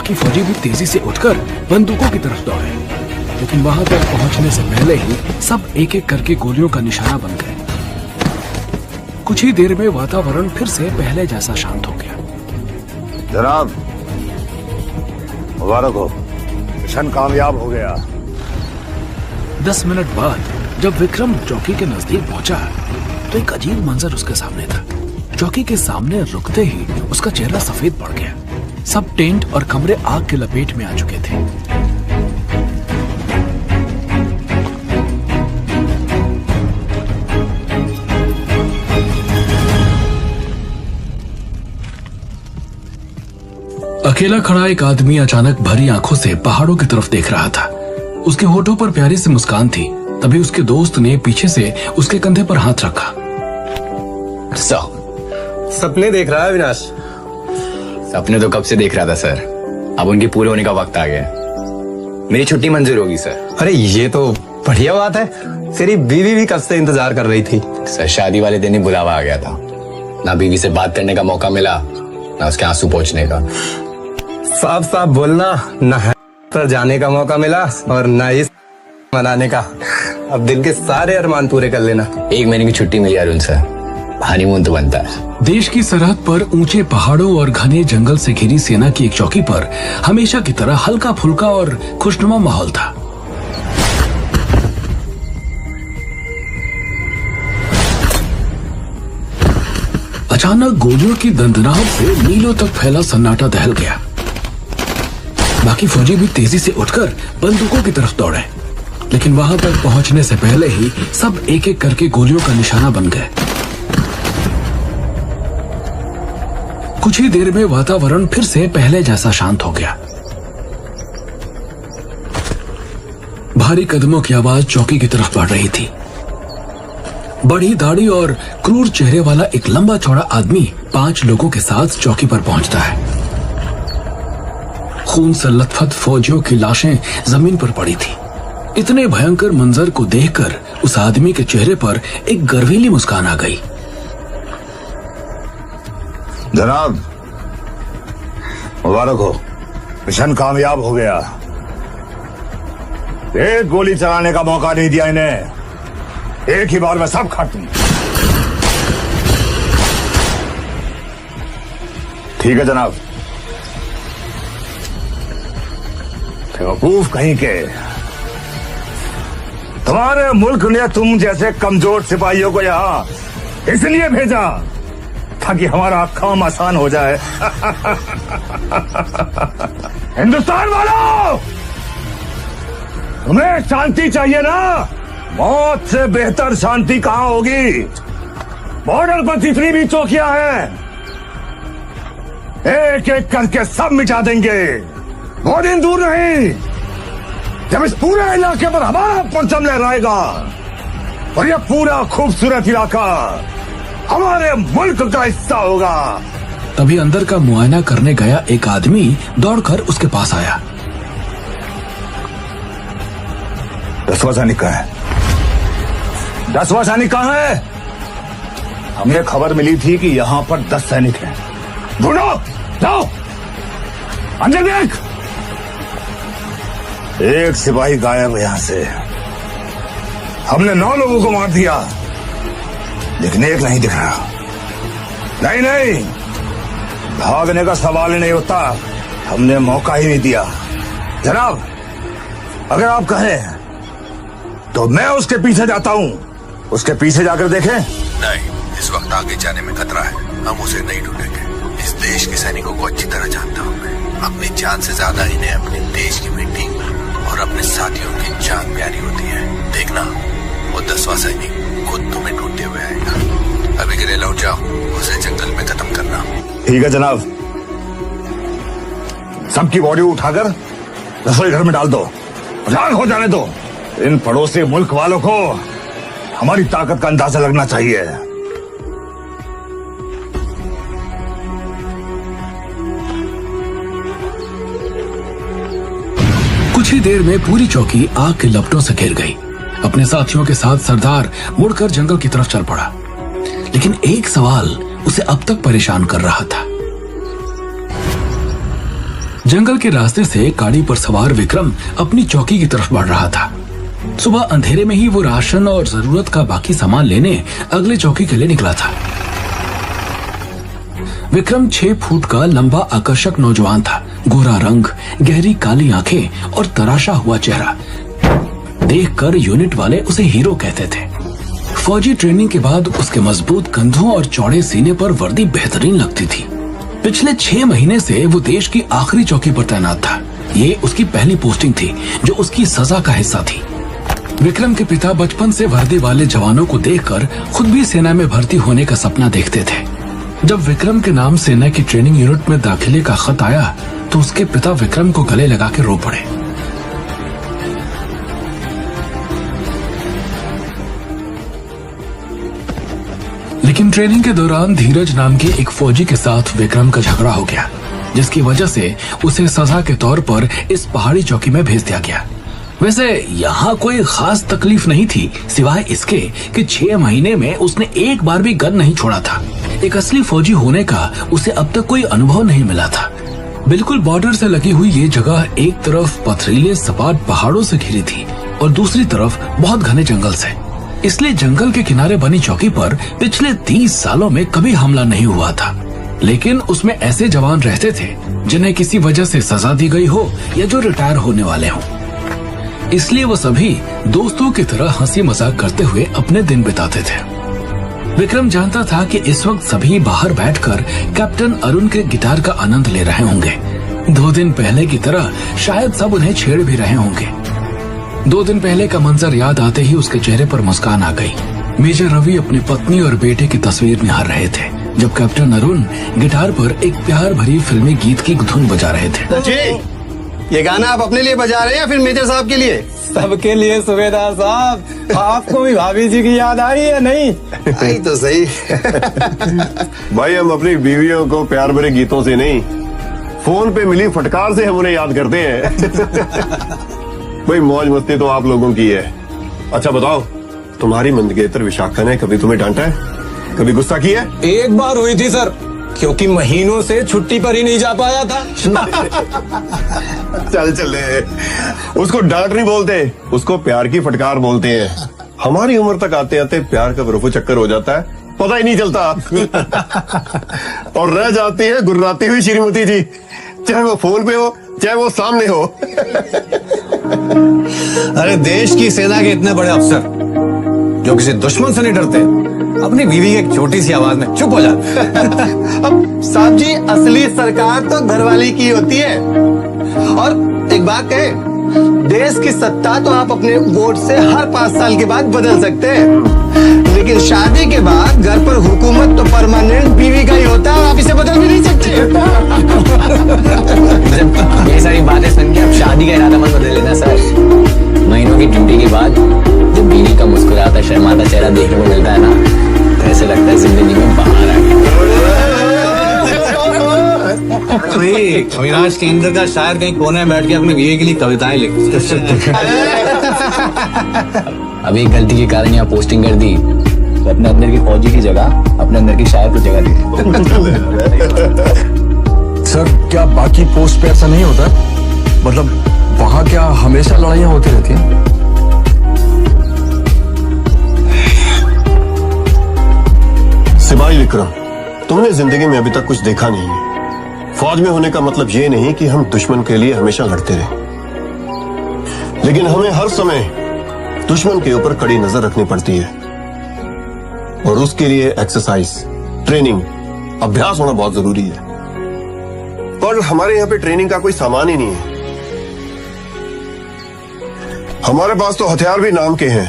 बाकी फौजी भी तेजी से उठकर बंदूकों की तरफ दौड़े, लेकिन वहां तक पहुंचने से पहले ही सब एक एक करके गोलियों का निशाना बन गए। कुछ ही देर में वातावरण फिर से पहले जैसा शांत हो गया। जनाब, मुबारक हो, मिशन कामयाब हो गया। 10 मिनट बाद जब विक्रम चौकी के नजदीक पहुंचा तो एक अजीब मंजर उसके सामने था। चौकी के सामने रुकते ही उसका चेहरा सफेद पड़ गया। सब टेंट और कमरे आग की लपेट में आ चुके थे। अकेला खड़ा एक आदमी अचानक भरी आंखों से पहाड़ों की तरफ देख रहा था। उसके होठों पर प्यारी सी मुस्कान थी। तभी उसके दोस्त ने पीछे से उसके कंधे पर हाथ रखा। सपने देख रहा है अविनाश? सपने तो कब से देख रहा था सर, अब उनके पूरे होने का वक्त आ गया। मेरी छुट्टी मंजूर होगी सर। अरे ये तो बढ़िया बात है। तेरी बीवी भी कब से इंतजार कर रही थी। सर शादी वाले दिन ही बुलावा आ गया था। ना बीवी से बात करने का मौका मिला, ना उसके आंसू पोंछने का। साफ साफ बोलना, ना पर जाने का मौका मिला और ना इस मनाने का। अब दिल के सारे अरमान पूरे कर लेना। 1 महीने की छुट्टी मिली अरुण सर, हनीमून तो बनता है। देश की सरहद पर ऊंचे पहाड़ों और घने जंगल से घिरी सेना की एक चौकी पर हमेशा की तरह हल्का फुल्का और खुशनुमा माहौल था। अचानक गोलियों की दंदनाहट से मीलों तक फैला सन्नाटा दहल गया। बाकी फौजी भी तेजी से उठकर बंदूकों की तरफ दौड़े, लेकिन वहां तक पहुंचने से पहले ही सब एक एक करके गोलियों का निशाना बन गए। कुछ ही देर में वातावरण फिर से पहले जैसा शांत हो गया। भारी कदमों की आवाज चौकी की तरफ बढ़ रही थी। बड़ी दाढ़ी और क्रूर चेहरे वाला एक लंबा चौड़ा आदमी 5 लोगों के साथ चौकी पर पहुंचता है। खून से लथपथ फौजियों की लाशें जमीन पर पड़ी थी। इतने भयंकर मंजर को देखकर उस आदमी के चेहरे पर एक गर्वीली मुस्कान आ गई। जनाब, मुबारक हो, मिशन कामयाब हो गया। एक गोली चलाने का मौका नहीं दिया इन्हें, एक ही बार में सब खत्म। ठीक है जनाब। बेवकूफ कहीं के, तुम्हारे मुल्क ने तुम जैसे कमजोर सिपाहियों को यहां इसलिए भेजा ताकि हमारा काम आसान हो जाए। हिंदुस्तान वालों, तुम्हें शांति चाहिए ना? मौत से बेहतर शांति कहां होगी? बॉर्डर पर जितनी भी चौकियां हैं, एक एक करके सब मिटा देंगे। बहुत दिन दूर नहीं जब इस पूरे इलाके पर हमारा परचम लहराएगा और यह पूरा खूबसूरत इलाका हमारे मुल्क का हिस्सा होगा। तभी अंदर का मुआयना करने गया एक आदमी दौड़कर उसके पास आया। 10वां सैनिक कहाँ है? 10वां सैनिक कहाँ है? हमें खबर मिली थी कि यहाँ पर 10 सैनिक हैं। ढूंढो, जाओ अंदर देख। एक सिपाही गायब है यहाँ से। हमने 9 लोगों को मार दिया, लेकिन एक नहीं दिख रहा। नहीं नहीं, भागने का सवाल ही नहीं होता, हमने मौका ही नहीं दिया। जनाब, अगर आप कहें तो मैं उसके पीछे जाता हूँ। उसके पीछे जाकर देखें। नहीं, इस वक्त आगे जाने में खतरा है, हम उसे नहीं ढूंढेंगे। इस देश के सैनिकों को अच्छी तरह जानता हूँ मैं। अपनी जान से ज्यादा इन्हें अपने देश की मिट्टी और अपने साथियों की जान प्यारी होती है। देखना, वो 10वां सैनिक खुद तुम्हें ढूंढते हुए आएगा। अभी के लिए लौट जाओ, उसे जंगल में खत्म करना। ठीक है जनाब। सबकी बॉडी उठाकर रसोई घर में डाल दो, राख हो जाने दो। इन पड़ोसी मुल्क वालों को हमारी ताकत का अंदाजा लगना चाहिए। कुछ ही देर में पूरी चौकी आग के लपटों से घिर गई। अपने साथियों के साथ सरदार मुड़कर जंगल की तरफ चल पड़ा, लेकिन एक सवाल उसे अब तक परेशान कर रहा था। जंगल के रास्ते से गाड़ी पर सवार विक्रम अपनी चौकी की तरफ बढ़ रहा था। सुबह अंधेरे में ही वो राशन और जरूरत का बाकी सामान लेने अगले चौकी के लिए निकला था। विक्रम 6 फुट का लंबा आकर्षक नौजवान था। गोरा रंग, गहरी काली आंखें और तराशा हुआ चेहरा देखकर यूनिट वाले उसे हीरो कहते थे। फौजी ट्रेनिंग के बाद उसके मजबूत कंधों और चौड़े सीने पर वर्दी बेहतरीन लगती थी। पिछले 6 महीने से वो देश की आखिरी चौकी पर तैनात था। ये उसकी पहली पोस्टिंग थी जो उसकी सजा का हिस्सा थी। विक्रम के पिता बचपन से वर्दी वाले जवानों को देखकर खुद भी सेना में भर्ती होने का सपना देखते थे। जब विक्रम के नाम सेना की ट्रेनिंग यूनिट में दाखिले का खत आया तो उसके पिता विक्रम को गले लगा के रो पड़े। लेकिन ट्रेनिंग के दौरान धीरज नाम के एक फौजी के साथ विक्रम का झगड़ा हो गया, जिसकी वजह से उसे सजा के तौर पर इस पहाड़ी चौकी में भेज दिया गया। वैसे यहाँ कोई खास तकलीफ नहीं थी, सिवाय इसके कि 6 महीने में उसने एक बार भी गन नहीं छोड़ा था। एक असली फौजी होने का उसे अब तक कोई अनुभव नहीं मिला था। बिल्कुल बॉर्डर से लगी हुई ये जगह एक तरफ पथरीले सपाट पहाड़ों से घिरी थी और दूसरी तरफ बहुत घने जंगल से। इसलिए जंगल के किनारे बनी चौकी पर पिछले 30 सालों में कभी हमला नहीं हुआ था। लेकिन उसमें ऐसे जवान रहते थे जिन्हें किसी वजह से सजा दी गई हो या जो रिटायर होने वाले हों। इसलिए वो सभी दोस्तों की तरह हंसी मजाक करते हुए अपने दिन बिताते थे। विक्रम जानता था कि इस वक्त सभी बाहर बैठकर कैप्टन अरुण के गिटार का आनंद ले रहे होंगे। 2 दिन पहले की तरह शायद सब उन्हें छेड़ भी रहे होंगे। 2 दिन पहले का मंजर याद आते ही उसके चेहरे पर मुस्कान आ गई। मेजर रवि अपनी पत्नी और बेटे की तस्वीर निहार रहे थे जब कैप्टन अरुण गिटार पर एक प्यार भरी फिल्मी गीत की धुन बजा रहे थे। जी, ये गाना आप अपने लिए बजा रहे हैं या फिर मेजर साहब के लिए? सबके लिए सूबेदार साहब। आपको भी भाभी जी की याद आई है नहीं? आई तो सही। भाई हम अपनी बीवियों को प्यार भरे गीतों से नहीं, फोन पे मिली फटकार से हम उन्हें याद करते हैं। भाई मौज मस्ती तो आप लोगों की है। अच्छा बताओ, तुम्हारी मंदगेतर विशाखा ने कभी तुम्हें डांटा है, कभी गुस्सा किया है? एक बार हुई थी सर, क्योंकि महीनों से छुट्टी पर ही नहीं जा पाया था। चल उसको डांट नहीं बोलते, उसको प्यार की फटकार बोलते हैं। हमारी उम्र तक आते आते प्यार का रफू चक्कर हो जाता है, पता ही नहीं चलता। और रह जाती है गुर्राती हुई श्रीमती जी, चाहे वो फोन पे हो चाहे वो सामने हो। अरे देश की सेना के इतने बड़े अफसर जो किसी दुश्मन से नहीं डरते, अपनी बीवी की एक छोटी सी आवाज में चुप हो जाते। अब साहब जी, असली सरकार तो घरवाली की होती है। और एक बात कहे, देश की सत्ता तो आप अपने वोट से हर 5 साल के बाद बदल सकते हैं, लेकिन शादी के बाद घर पर हुकूमत तो परमानेंट बीवी का ही होता है और आप इसे बदल भी नहीं सकते। ये सारी बातें सुन के अब शादी का इरादा मत बदल लेना सर। महीनों की ड्यूटी के बाद जब बीवी का मुस्कुराता शर्माता चेहरा देखने को मिलता है ना, तो ऐसे लगता है जिंदगी में बाहर आ गया। अविनाश केंद्र का शायर कहीं कोने में बैठ के अपने बीवी के लिए कविताएं लिख। अब एक गलती के कारण यहाँ पोस्टिंग कर दी तो अपने अंदर की फौजी की जगह अपने अंदर की शायर को जगह दी। सर क्या बाकी पोस्ट पे ऐसा नहीं होता? मतलब वहाँ क्या हमेशा लड़ाइयाँ होती रहती हैं? सिपाही विक्रम, तुमने जिंदगी में अभी तक कुछ देखा नहीं है। फौज में होने का मतलब ये नहीं कि हम दुश्मन के लिए हमेशा लड़ते रहे, लेकिन हमें हर समय दुश्मन के ऊपर कड़ी नजर रखनी पड़ती है और उसके लिए एक्सरसाइज, ट्रेनिंग, अभ्यास होना बहुत जरूरी है। पर हमारे यहाँ पे ट्रेनिंग का कोई सामान ही नहीं है। हमारे पास तो हथियार भी नाम के हैं,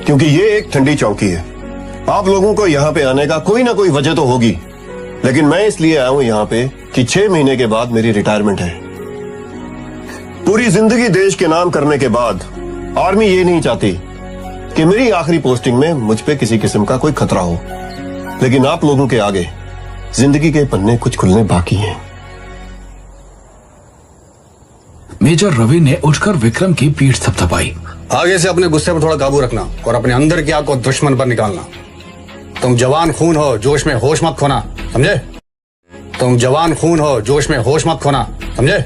क्योंकि ये एक ठंडी चौकी है। आप लोगों को यहाँ पे आने का कोई ना कोई वजह तो होगी, लेकिन मैं इसलिए आया हूं यहाँ पे कि 6 महीने के बाद मेरी रिटायरमेंट है। पूरी जिंदगी देश के नाम करने के बाद आर्मी ये नहीं चाहती कि मेरी आखिरी पोस्टिंग में मुझ पे किसी किस्म का कोई खतरा हो, लेकिन आप लोगों के आगे जिंदगी के पन्ने कुछ खुलने बाकी हैं। मेजर रवि ने उठकर विक्रम की पीठ थपथपाई। आगे से अपने गुस्से पर थोड़ा काबू रखना और अपने अंदर की आग को दुश्मन पर निकालना। तुम जवान खून हो, जोश में होश मत खोना, समझे? तुम जवान खून हो, जोश में होश मत खोना, समझे?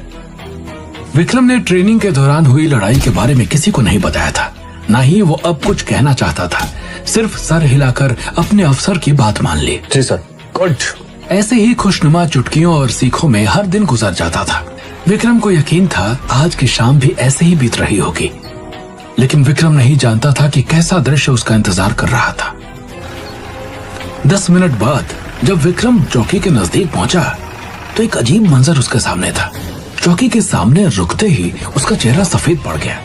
विक्रम ने ट्रेनिंग के दौरान हुई लड़ाई के बारे में किसी को नहीं बताया था, ना ही वो अब कुछ कहना चाहता था। सिर्फ सर हिलाकर अपने अफसर की बात मान ली। जी सर। गुड। ऐसे ही खुशनुमा चुटकियों और सीखों में हर दिन गुजर जाता था। विक्रम को यकीन था आज की शाम भी ऐसे ही बीत रही होगी, लेकिन विक्रम नहीं जानता था कि कैसा दृश्य उसका इंतजार कर रहा था। 10 मिनट बाद जब विक्रम चौकी के नजदीक पहुंचा तो एक अजीब मंजर उसके सामने था। चौकी के सामने रुकते ही उसका चेहरा सफेद पड़ गया।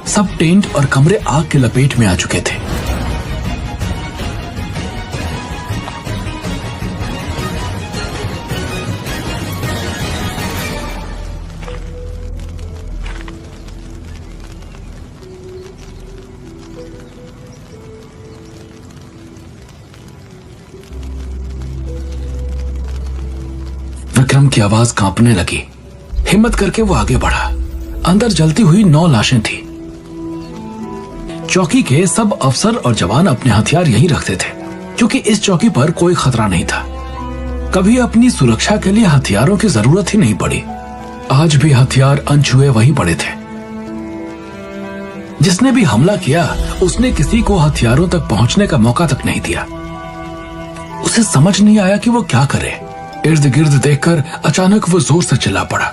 सब टेंट और कमरे आग के लपेट में आ चुके थे। विक्रम की आवाज कांपने लगी। हिम्मत करके वो आगे बढ़ा। अंदर जलती हुई 9 लाशें थी। चौकी के सब अफसर और जवान अपने हथियार यहीं रखते थे, क्योंकि इस चौकी पर कोई खतरा नहीं था। कभी अपनी सुरक्षा के लिए हथियारों की जरूरत ही नहीं पड़ी। आज भी हथियार अनछुए वहीं पड़े थे। जिसने भी हमला किया उसने किसी को हथियारों तक पहुंचने का मौका तक नहीं दिया। उसे समझ नहीं आया कि वो क्या करे। इर्द गिर्द देखकर अचानक वो जोर से चिल्ला पड़ा।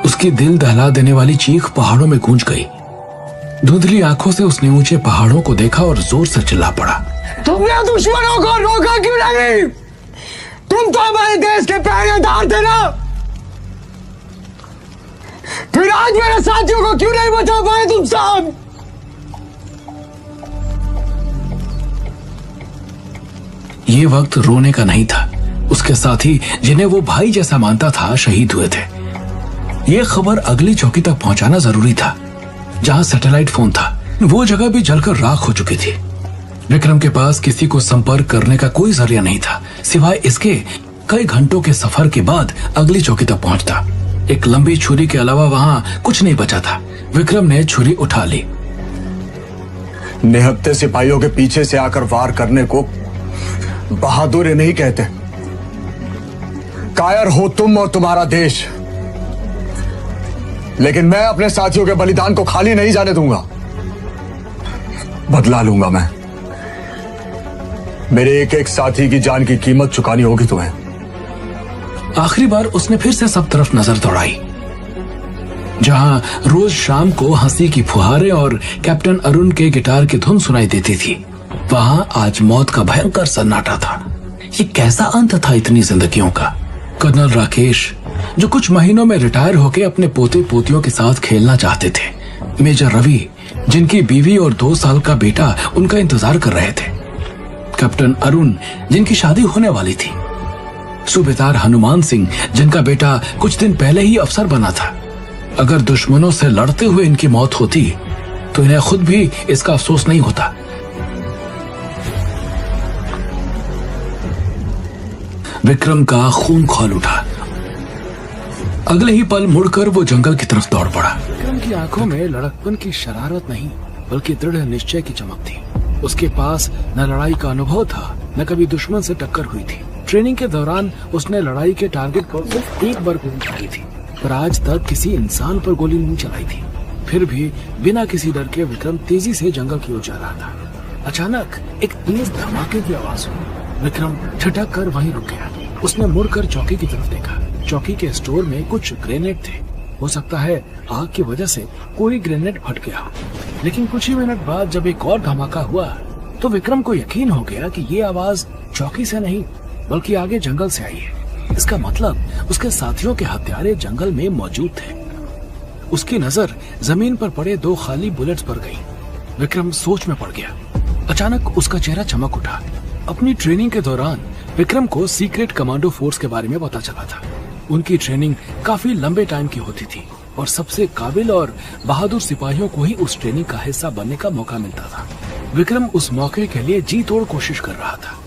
उसकी दिल दहला देने वाली चीख पहाड़ों में गूंज गई। धुंधली आंखों से उसने ऊंचे पहाड़ों को देखा और जोर से चिल्ला पड़ा। तुमने दुश्मनों को रोका क्यों नहीं? तुम तो हमारे देश के पहरेदार थे ना? फिर आज मेरे साथियों को क्यों नहीं बचा पाए तुम सब? ये वक्त रोने का नहीं था। उसके साथी जिन्हें वो भाई जैसा मानता था शहीद हुए थे। ये खबर अगली चौकी तक पहुंचाना जरूरी था, जहां सैटेलाइट फोन था। वो जगह भी जलकर राख हो चुकी थी। विक्रम के पास किसी को संपर्क करने का कोई जरिया नहीं था, सिवाय इसके कई घंटों के सफर के बाद अगली चौकी तक पहुंचता। एक लंबी छुरी के अलावा वहां कुछ नहीं बचा था। विक्रम ने छुरी उठा ली। निहत्थे सिपाहियों के पीछे से आकर वार करने को बहादुरी नहीं कहते। कायर हो तुम और तुम्हारा देश, लेकिन मैं अपने साथियों के बलिदान को खाली नहीं जाने दूंगा। बदला लूंगा मैं। मेरे एक एक साथी की जान की कीमत चुकानी होगी तुम्हें। आखिरी बार उसने फिर से सब तरफ नजर दौड़ाई। जहां रोज शाम को हंसी की फुहारें और कैप्टन अरुण के गिटार की धुन सुनाई देती थी, वहां आज मौत का भयंकर सन्नाटा था। ये कैसा अंत था इतनी जिंदगियों का? कर्नल राकेश, जो कुछ महीनों में रिटायर होकर अपने पोते पोतियों के साथ खेलना चाहते थे। मेजर रवि, जिनकी बीवी और 2 साल का बेटा उनका इंतजार कर रहे थे। कैप्टन अरुण, जिनकी शादी होने वाली थी। सूबेदार हनुमान सिंह, जिनका बेटा कुछ दिन पहले ही अफसर बना था। अगर दुश्मनों से लड़ते हुए इनकी मौत होती तो इन्हें खुद भी इसका अफसोस नहीं होता। विक्रम का खून खौल उठा। अगले ही पल मुड़कर वो जंगल की तरफ दौड़ पड़ा। विक्रम की आंखों में लड़कपन की शरारत नहीं, बल्कि दृढ़ निश्चय की चमक थी। उसके पास न लड़ाई का अनुभव था, न कभी दुश्मन से टक्कर हुई थी। ट्रेनिंग के दौरान उसने लड़ाई के टारगेट पर सिर्फ एक बार गोली चलाई थी, पर आज तक किसी इंसान पर गोली नहीं चलाई थी। फिर भी बिना किसी डर के विक्रम तेजी से जंगल की ओर जा रहा था। अचानक एक तेज धमाके की आवाज हुई। विक्रम ठिठक कर वहीं रुक गया। उसने मुड़कर चौकी की तरफ देखा। चौकी के स्टोर में कुछ ग्रेनेड थे। हो सकता है आग की वजह से कोई ग्रेनेड फट गया हो। लेकिन कुछ ही मिनट बाद जब एक और धमाका हुआ तो विक्रम को यकीन हो गया कि ये आवाज चौकी से नहीं, बल्कि आगे जंगल से आई है। इसका मतलब उसके साथियों के हत्यारे जंगल में मौजूद थे। उसकी नजर जमीन पर पड़े 2 खाली बुलेट्स पर गई। विक्रम सोच में पड़ गया। अचानक उसका चेहरा चमक उठा। अपनी ट्रेनिंग के दौरान विक्रम को सीक्रेट कमांडो फोर्स के बारे में पता चला था। उनकी ट्रेनिंग काफी लंबे टाइम की होती थी और सबसे काबिल और बहादुर सिपाहियों को ही उस ट्रेनिंग का हिस्सा बनने का मौका मिलता था। विक्रम उस मौके के लिए जी तोड़ कोशिश कर रहा था।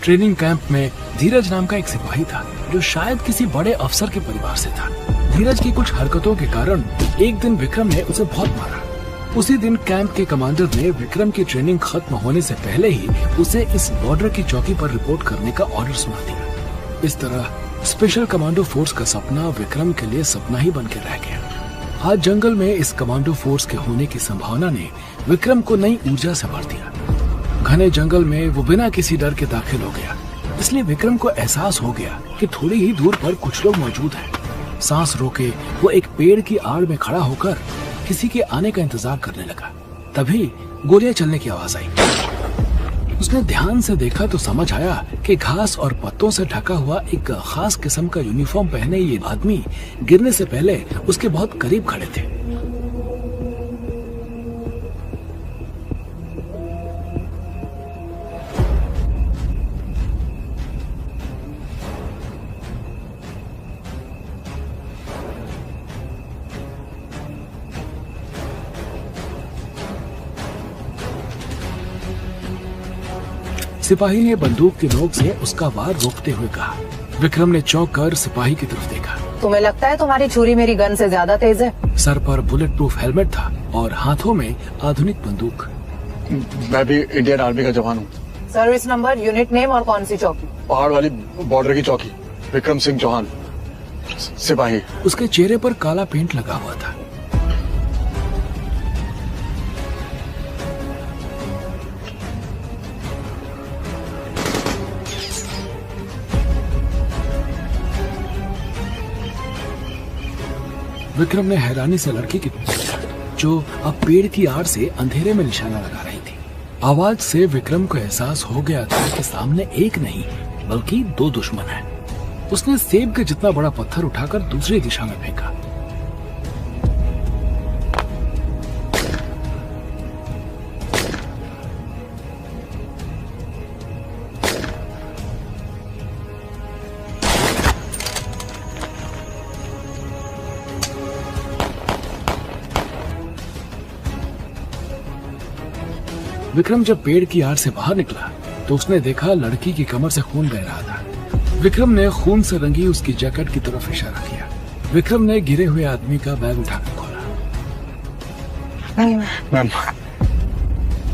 ट्रेनिंग कैंप में धीरज नाम का एक सिपाही था, जो शायद किसी बड़े अफसर के परिवार से था। धीरज की कुछ हरकतों के कारण एक दिन विक्रम ने उसे बहुत मारा। उसी दिन कैंप के कमांडर ने विक्रम की ट्रेनिंग खत्म होने से पहले ही उसे इस बॉर्डर की चौकी पर रिपोर्ट करने का ऑर्डर सुना दिया। इस तरह स्पेशल कमांडो फोर्स का सपना विक्रम के लिए सपना ही बन के रह गया। आज जंगल में इस कमांडो फोर्स के होने की संभावना ने विक्रम को नई ऊर्जा से भर दिया। घने जंगल में वो बिना किसी डर के दाखिल हो गया, इसलिए विक्रम को एहसास हो गया कि थोड़ी ही दूर पर कुछ लोग मौजूद हैं। सांस रोके वो एक पेड़ की आड़ में खड़ा होकर किसी के आने का इंतजार करने लगा। तभी गोलियां चलने की आवाज आई। उसने ध्यान से देखा तो समझ आया कि घास और पत्तों से ढका हुआ एक खास किस्म का यूनिफॉर्म पहने ये आदमी गिरने से पहले उसके बहुत करीब खड़े थे। सिपाही ने बंदूक की नोक से उसका वार रोकते हुए कहा। विक्रम ने चौंक कर सिपाही की तरफ देखा। तुम्हें लगता है तुम्हारी छुरी मेरी गन से ज्यादा तेज है? सर पर बुलेट प्रूफ हेलमेट था और हाथों में आधुनिक बंदूक। मैं भी इंडियन आर्मी का जवान हूँ। सर्विस नंबर, यूनिट नेम और कौन सी चौकी? पहाड़ वाली बॉर्डर की चौकी, विक्रम सिंह चौहान, सिपाही। उसके चेहरे पर काला पेंट लगा हुआ था। विक्रम ने हैरानी से लड़की की तरफ देखा, जो अब पेड़ की आड़ से अंधेरे में निशाना लगा रही थी। आवाज से विक्रम को एहसास हो गया था कि सामने एक नहीं बल्कि दो दुश्मन हैं। उसने सेब के जितना बड़ा पत्थर उठाकर दूसरी दिशा में फेंका। विक्रम जब पेड़ की आड़ से बाहर निकला तो उसने देखा लड़की की कमर से खून बह रहा था। विक्रम ने खून से रंगी उसकी जैकेट की तरफ इशारा किया। विक्रम ने गिरे हुए आदमी का बैग उठाकर खोला। मैम,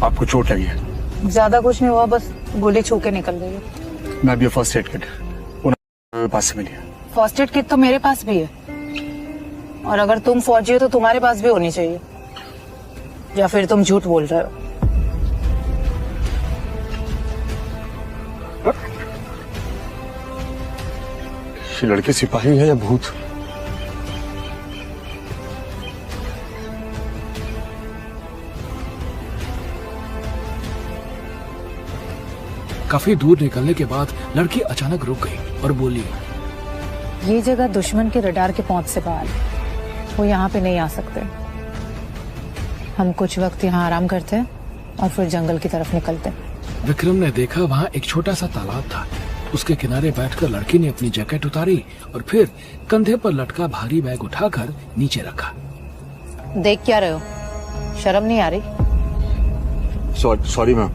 आपको चोट लगी है? ज्यादा कुछ नहीं हुआ, बस गोली छू के निकल गई है। मैं भी फर्स्ट एड किट मेरे पास से मिली है। फर्स्ट एड किट तो मेरे पास भी है, और अगर तुम फौजी हो तो तुम्हारे पास भी होनी चाहिए, या फिर तुम झूठ बोल रहे हो। ये लड़के सिपाही है या भूत? काफी दूर निकलने के बाद लड़की अचानक रुक गई और बोली, ये जगह दुश्मन के रडार के पहुंच से बाहर है, वो यहाँ पे नहीं आ सकते। हम कुछ वक्त यहाँ आराम करते हैं और फिर जंगल की तरफ निकलते हैं। विक्रम ने देखा वहाँ एक छोटा सा तालाब था। उसके किनारे बैठकर लड़की ने अपनी जैकेट उतारी और फिर कंधे पर लटका भारी बैग उठाकर नीचे रखा। देख क्या रहे हो? शर्म नहीं आ रही? सॉरी मैम,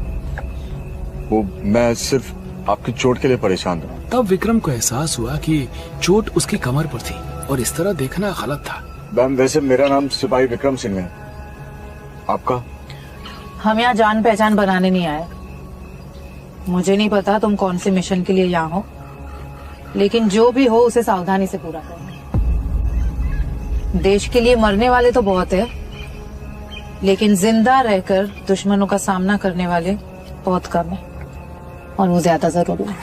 वो मैं सिर्फ आपकी चोट के लिए परेशान था। तब विक्रम को एहसास हुआ कि चोट उसकी कमर पर थी और इस तरह देखना गलत था। मैम, वैसे मेरा नाम सिपाही विक्रम सिंह है, आपका? हम यहाँ जान पहचान बनाने नहीं आए। मुझे नहीं पता तुम कौन से मिशन के लिए यहाँ हो, लेकिन जो भी हो उसे सावधानी से पूरा करना। देश के लिए मरने वाले तो बहुत है, लेकिन जिंदा रहकर दुश्मनों का सामना करने वाले बहुत कम है, और वो ज्यादा जरूरी है।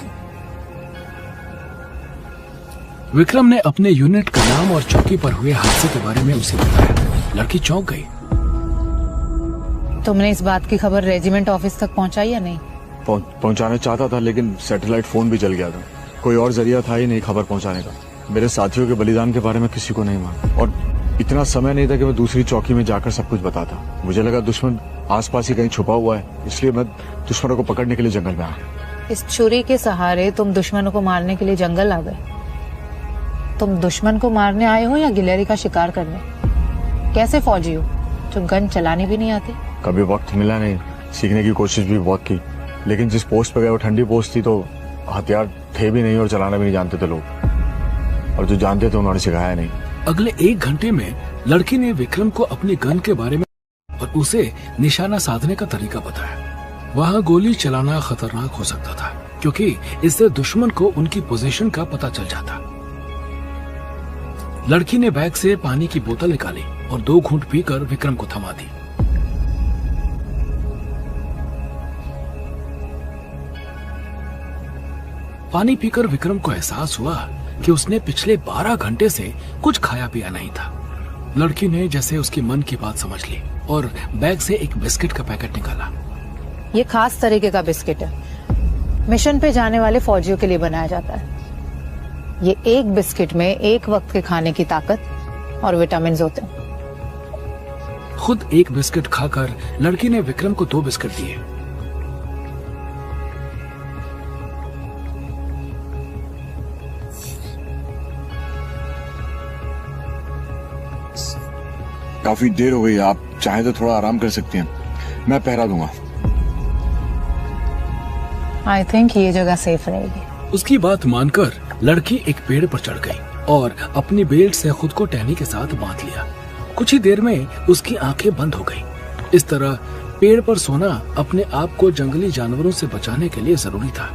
विक्रम ने अपने यूनिट का नाम और चौकी पर हुए हादसे के बारे में उसे बताया। लड़की चौंक गई। तुमने इस बात की खबर रेजिमेंट ऑफिस तक पहुंचाई या नहीं? पहुंचाना चाहता था, लेकिन सैटेलाइट फोन भी जल गया था। कोई और जरिया था ही नहीं खबर पहुंचाने का। मेरे साथियों के बलिदान के बारे में किसी को नहीं मालूम, और इतना समय नहीं था कि मैं दूसरी चौकी में जाकर सब कुछ बताता। मुझे लगा दुश्मन आसपास ही कहीं छुपा हुआ है, इसलिए मैं दुश्मनों को पकड़ने के लिए जंगल में आया। इस छुरी के सहारे तुम दुश्मनों को मारने के लिए जंगल आ गए? तुम दुश्मन को मारने आए हो या गिलहरी का शिकार करने? कैसे फौजी हो जो गन चलाने भी नहीं आती? कभी वक्त मिला नहीं, सीखने की कोशिश भी बहुत की, लेकिन जिस पोस्ट पे गए वो ठंडी पोस्ट थी, तो हथियार थे भी नहीं और चलाना भी नहीं जानते थे लोग, और जो जानते थे उन्होंने सिखाया नहीं। अगले 1 घंटे में लड़की ने विक्रम को अपनी गन के बारे में और उसे निशाना साधने का तरीका बताया। वहाँ गोली चलाना खतरनाक हो सकता था क्योंकि इससे दुश्मन को उनकी पोजीशन का पता चल जाता। लड़की ने बैग से पानी की बोतल निकाली और 2 घूंट पीकर विक्रम को थमा दी। पानी पीकर विक्रम को एहसास हुआ कि उसने पिछले 12 घंटे से कुछ खाया पिया नहीं था। लड़की ने जैसे उसकी मन की बात समझ ली और बैग से एक बिस्किट का पैकेट निकाला। ये खास तरीके का बिस्किट है, मिशन पे जाने वाले फौजियों के लिए बनाया जाता है। ये एक बिस्किट में एक वक्त के खाने की ताकत और विटामिन होते हैं। खुद एक बिस्किट खाकर लड़की ने विक्रम को 2 बिस्किट दिए। काफी देर हो गई, आप चाहे तो थोड़ा आराम कर सकते हैं, मैं पहरा दूंगा। आई थिंक ये जगह सेफ रहेगी। उसकी बात मानकर लड़की एक पेड़ पर चढ़ गई और अपनी बेल्ट से खुद को टहनी के साथ बांध लिया। कुछ ही देर में उसकी आंखें बंद हो गई। इस तरह पेड़ पर सोना अपने आप को जंगली जानवरों से बचाने के लिए जरूरी था।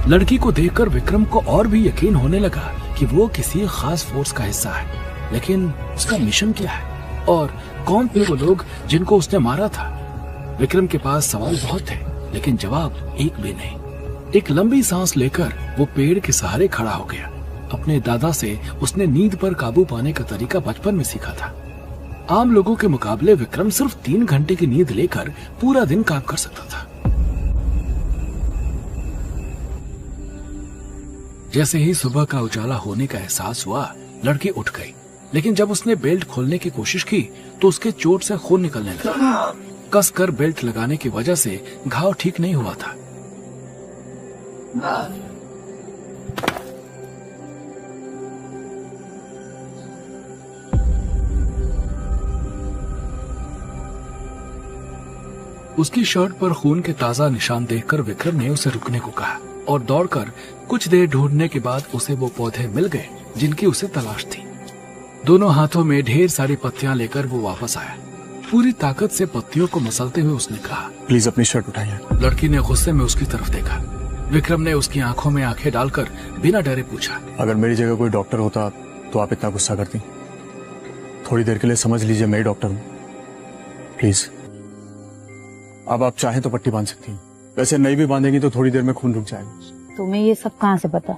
लड़की को देखकर विक्रम को और भी यकीन होने लगा कि वो किसी खास फोर्स का हिस्सा है। लेकिन उसका मिशन क्या है और कौन थे वो लोग जिनको उसने मारा था? विक्रम के पास सवाल बहुत थे लेकिन जवाब एक भी नहीं। एक लंबी सांस लेकर वो पेड़ के सहारे खड़ा हो गया। अपने दादा से उसने नींद पर काबू पाने का तरीका बचपन में सीखा था। आम लोगों के मुकाबले विक्रम सिर्फ 3 घंटे की नींद लेकर पूरा दिन काम कर सकता था। जैसे ही सुबह का उजाला होने का एहसास हुआ, लड़की उठ गई। लेकिन जब उसने बेल्ट खोलने की कोशिश की तो उसके चोट से खून निकलने लगा। कसकर बेल्ट लगाने की वजह से घाव ठीक नहीं हुआ था। उसकी शर्ट पर खून के ताजा निशान देखकर विक्रम ने उसे रुकने को कहा और दौड़कर कुछ देर ढूंढने के बाद उसे वो पौधे मिल गए जिनकी उसे तलाश थी। दोनों हाथों में ढेर सारी पत्तियां लेकर वो वापस आया। पूरी ताकत से पत्तियों को मसलते हुए उसने कहा, प्लीज अपनी शर्ट उठाइए। लड़की ने गुस्से में उसकी तरफ देखा। विक्रम ने उसकी आंखों में आंखें डालकर बिना डरे पूछा, अगर मेरी जगह कोई डॉक्टर होता तो आप इतना गुस्सा करती? थोड़ी देर के लिए समझ लीजिए मैं ही डॉक्टर हूँ, प्लीज। अब आप चाहें तो पट्टी बांध सकती हैं, वैसे नहीं भी बांधेंगी तो थोड़ी देर में खून रुक जाएगा। तुम्हें ये सब कहाँ से पता?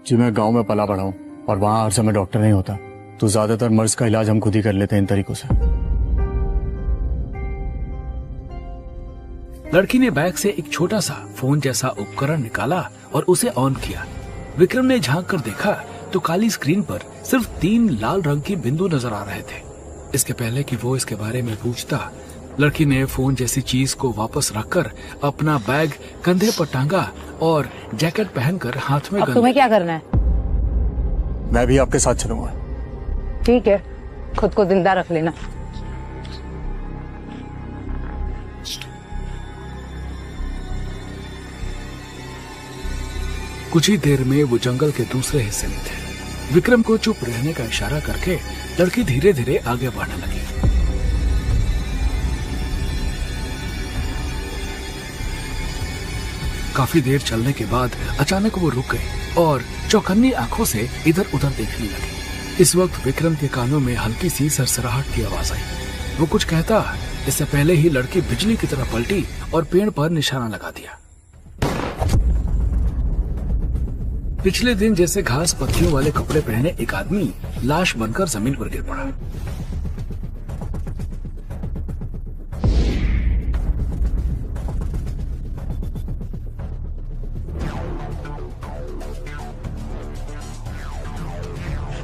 जी मैं गांव में पला बढ़ा हूँ और वहाँ हर समय डॉक्टर नहीं होता, तो ज्यादातर मर्ज का इलाज हम खुद ही कर लेते हैं इन तरीकों से। लड़की ने बैग से एक छोटा सा फोन जैसा उपकरण निकाला और उसे ऑन किया। विक्रम ने झांक कर देखा तो काली स्क्रीन पर सिर्फ 3 लाल रंग की बिंदु नजर आ रहे थे। इसके पहले कि वो इसके बारे में पूछता, लड़की ने फोन जैसी चीज को वापस रखकर अपना बैग कंधे पर टांगा और जैकेट पहनकर हाथ में अब तुम्हें क्या करना है? मैं भी आपके साथ चलूंगा। ठीक है, खुद को जिंदा रख लेना। कुछ ही देर में वो जंगल के दूसरे हिस्से में थे। विक्रम को चुप रहने का इशारा करके लड़की धीरे धीरे आगे बढ़ने लगी। काफी देर चलने के बाद अचानक वो रुक गई और चौकन्नी आंखों से इधर उधर देखने लगी। इस वक्त विक्रम के कानों में हल्की सी सरसराहट की आवाज आई। वो कुछ कहता, इससे पहले ही लड़की बिजली की तरह पलटी और पेड़ पर निशाना लगा दिया। पिछले दिन जैसे घास पत्तियों वाले कपड़े पहने एक आदमी लाश बनकर जमीन पर गिर पड़ा।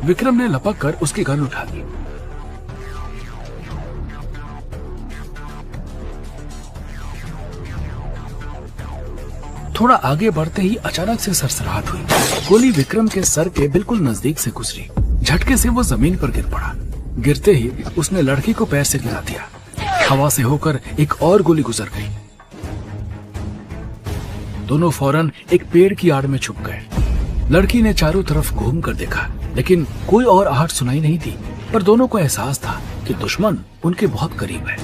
विक्रम ने लपक कर उसकी गन उठा ली। थोड़ा आगे बढ़ते ही अचानक से सरसराहट हुई। गोली विक्रम के सर के बिल्कुल नजदीक से गुजरी। झटके से वो जमीन पर गिर पड़ा। गिरते ही उसने लड़की को पैर से गिरा दिया। हवा से होकर एक और गोली गुजर गई। दोनों फौरन एक पेड़ की आड़ में छुप गए। लड़की ने चारों तरफ घूम कर देखा, लेकिन कोई और आहट सुनाई नहीं थी, पर दोनों को एहसास था कि दुश्मन उनके बहुत करीब है।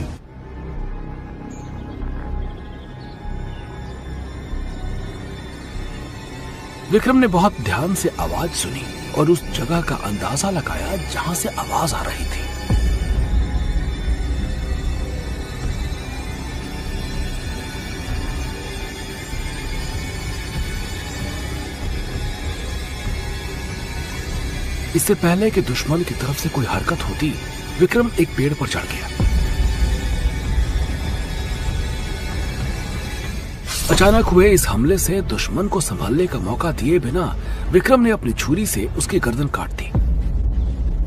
विक्रम ने बहुत ध्यान से आवाज सुनी और उस जगह का अंदाजा लगाया जहां से आवाज आ रही थी। इससे पहले कि दुश्मन की तरफ से कोई हरकत होती, विक्रम एक पेड़ पर चढ़ गया। अचानक हुए इस हमले से दुश्मन को संभालने का मौका दिए बिना विक्रम ने अपनी छुरी से उसकी गर्दन काट दी।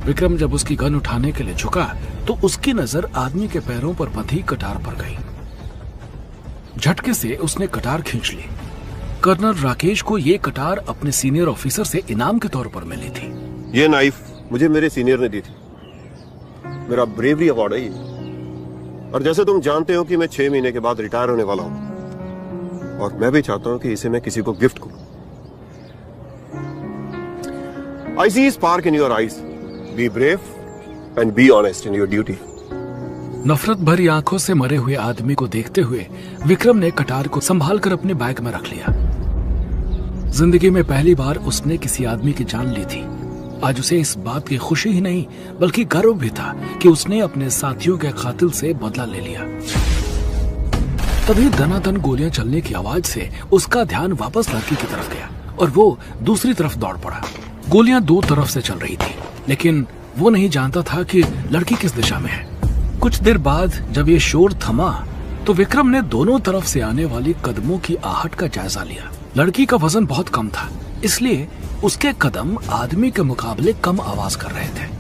विक्रम जब उसकी गन उठाने के लिए झुका तो उसकी नजर आदमी के पैरों पर बंधी कटार पर गई। झटके से उसने कटार खींच ली। कर्नल राकेश को ये कटार अपने सीनियर ऑफिसर से इनाम के तौर पर मिली थी। ये नाइफ मुझे मेरे सीनियर ने दी थी, मेरा ब्रेवरी अवार्ड है ये। और जैसे तुम जानते हो कि मैं 6 महीने के बाद रिटायर होने वाला हूं, और मैं भी चाहता हूं कि इसे मैं किसी को गिफ्ट करूं। I see spark in your eyes. Be brave and be honest in your duty. नफरत भरी आंखों से मरे हुए आदमी को देखते हुए विक्रम ने कटार को संभाल कर अपने बैग में रख लिया। जिंदगी में पहली बार उसने किसी आदमी की जान ली थी। आज उसे इस बात की खुशी ही नहीं बल्कि गर्व भी था कि उसने अपने साथियों के कातिल से बदला ले लिया। तभी दनादन गोलियां चलने की आवाज से उसका ध्यान वापस लड़की की तरफ गया और वो दूसरी तरफ दौड़ पड़ा। गोलियां दो तरफ से चल रही थी, लेकिन वो नहीं जानता था कि लड़की किस दिशा में है। कुछ देर बाद जब ये शोर थमा तो विक्रम ने दोनों तरफ से आने वाली कदमों की आहट का जायजा लिया। लड़की का वजन बहुत कम था, इसलिए उसके कदम आदमी के मुकाबले कम आवाज कर रहे थे।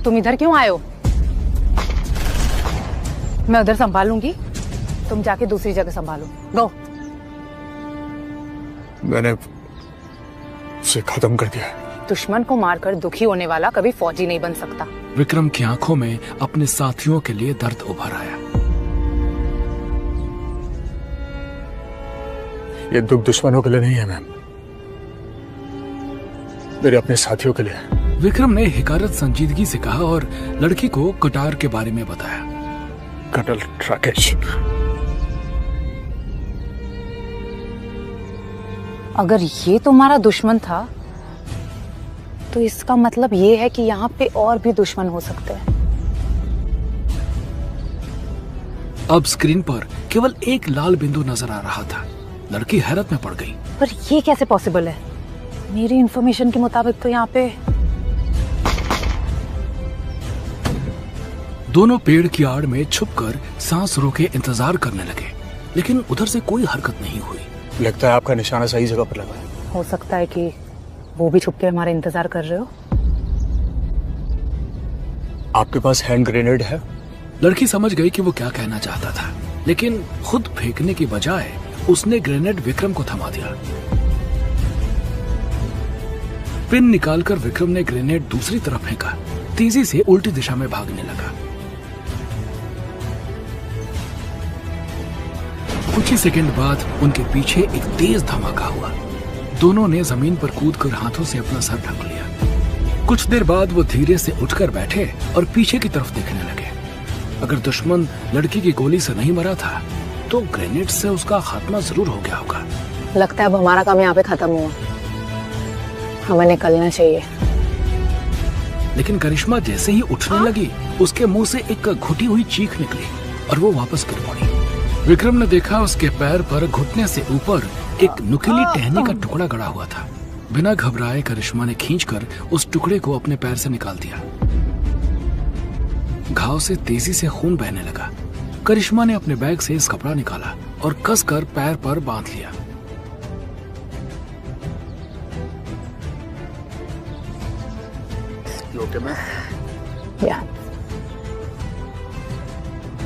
तुम इधर क्यों आए हो? मैं उधर संभाल लूंगी, तुम जाके दूसरी जगह संभालो। गो। मैंने उसे खत्म कर दिया। दुश्मन को मारकर दुखी होने वाला कभी फौजी नहीं बन सकता। विक्रम की आंखों में अपने साथियों के लिए दर्द उभर आया। ये दुख दुश्मनों के लिए नहीं है मैम, मेरे अपने साथियों के लिए। विक्रम ने हिकारत संजीदगी से कहा और लड़की को कटार के बारे में बताया। कर्नल राकेश। अगर ये तुम्हारा दुश्मन था तो इसका मतलब ये है कि यहाँ पे और भी दुश्मन हो सकते हैं। अब स्क्रीन पर केवल एक लाल बिंदु नजर आ रहा था। लड़की हैरत में पड़ गई। पर ये कैसे पॉसिबल है? मेरी इंफॉर्मेशन के मुताबिक तो यहाँ पे दोनों पेड़ की आड़ में छुपकर सांस रोके इंतजार करने लगे, लेकिन उधर से कोई हरकत नहीं हुई। लगता है आपका निशाना सही जगह पर लगा है। हो सकता है कि वो भी छुप के हमारा इंतजार कर रहे हो। आपके पास हैंड ग्रेनेड है? लड़की समझ गई कि वो क्या कहना चाहता था, लेकिन खुद फेंकने की बजाय उसने ग्रेनेड विक्रम को थमा दिया। पिन निकालकर विक्रम ने ग्रेनेड दूसरी तरफ फेंका, तेजी से उल्टी दिशा में भागने लगा। कुछ ही सेकंड बाद उनके पीछे एक तेज धमाका हुआ। दोनों ने जमीन पर कूदकर हाथों से अपना सर ढक लिया। कुछ देर बाद वो धीरे से उठकर बैठे और पीछे की तरफ देखने लगे। अगर दुश्मन लड़की की गोली से नहीं मरा था तो ग्रेनेड से उसका खात्मा जरूर हो गया होगा। लगता है अब हमारा काम यहाँ पे खत्म हुआ, हमें निकलना चाहिए। लेकिन करिश्मा जैसे ही उठने लगी उसके मुंह से एक घुटी हुई चीख निकली और वो वापस गिर पड़ी। विक्रम ने देखा उसके पैर पर घुटने से ऊपर एक नुकीली टहनी का टुकड़ा गड़ा हुआ था। बिना घबराए करिश्मा ने खींचकर उस टुकड़े को अपने पैर से निकाल दिया। घाव से तेजी से खून बहने लगा। करिश्मा ने अपने बैग से इस कपड़ा निकाला और कसकर पैर पर बांध लिया।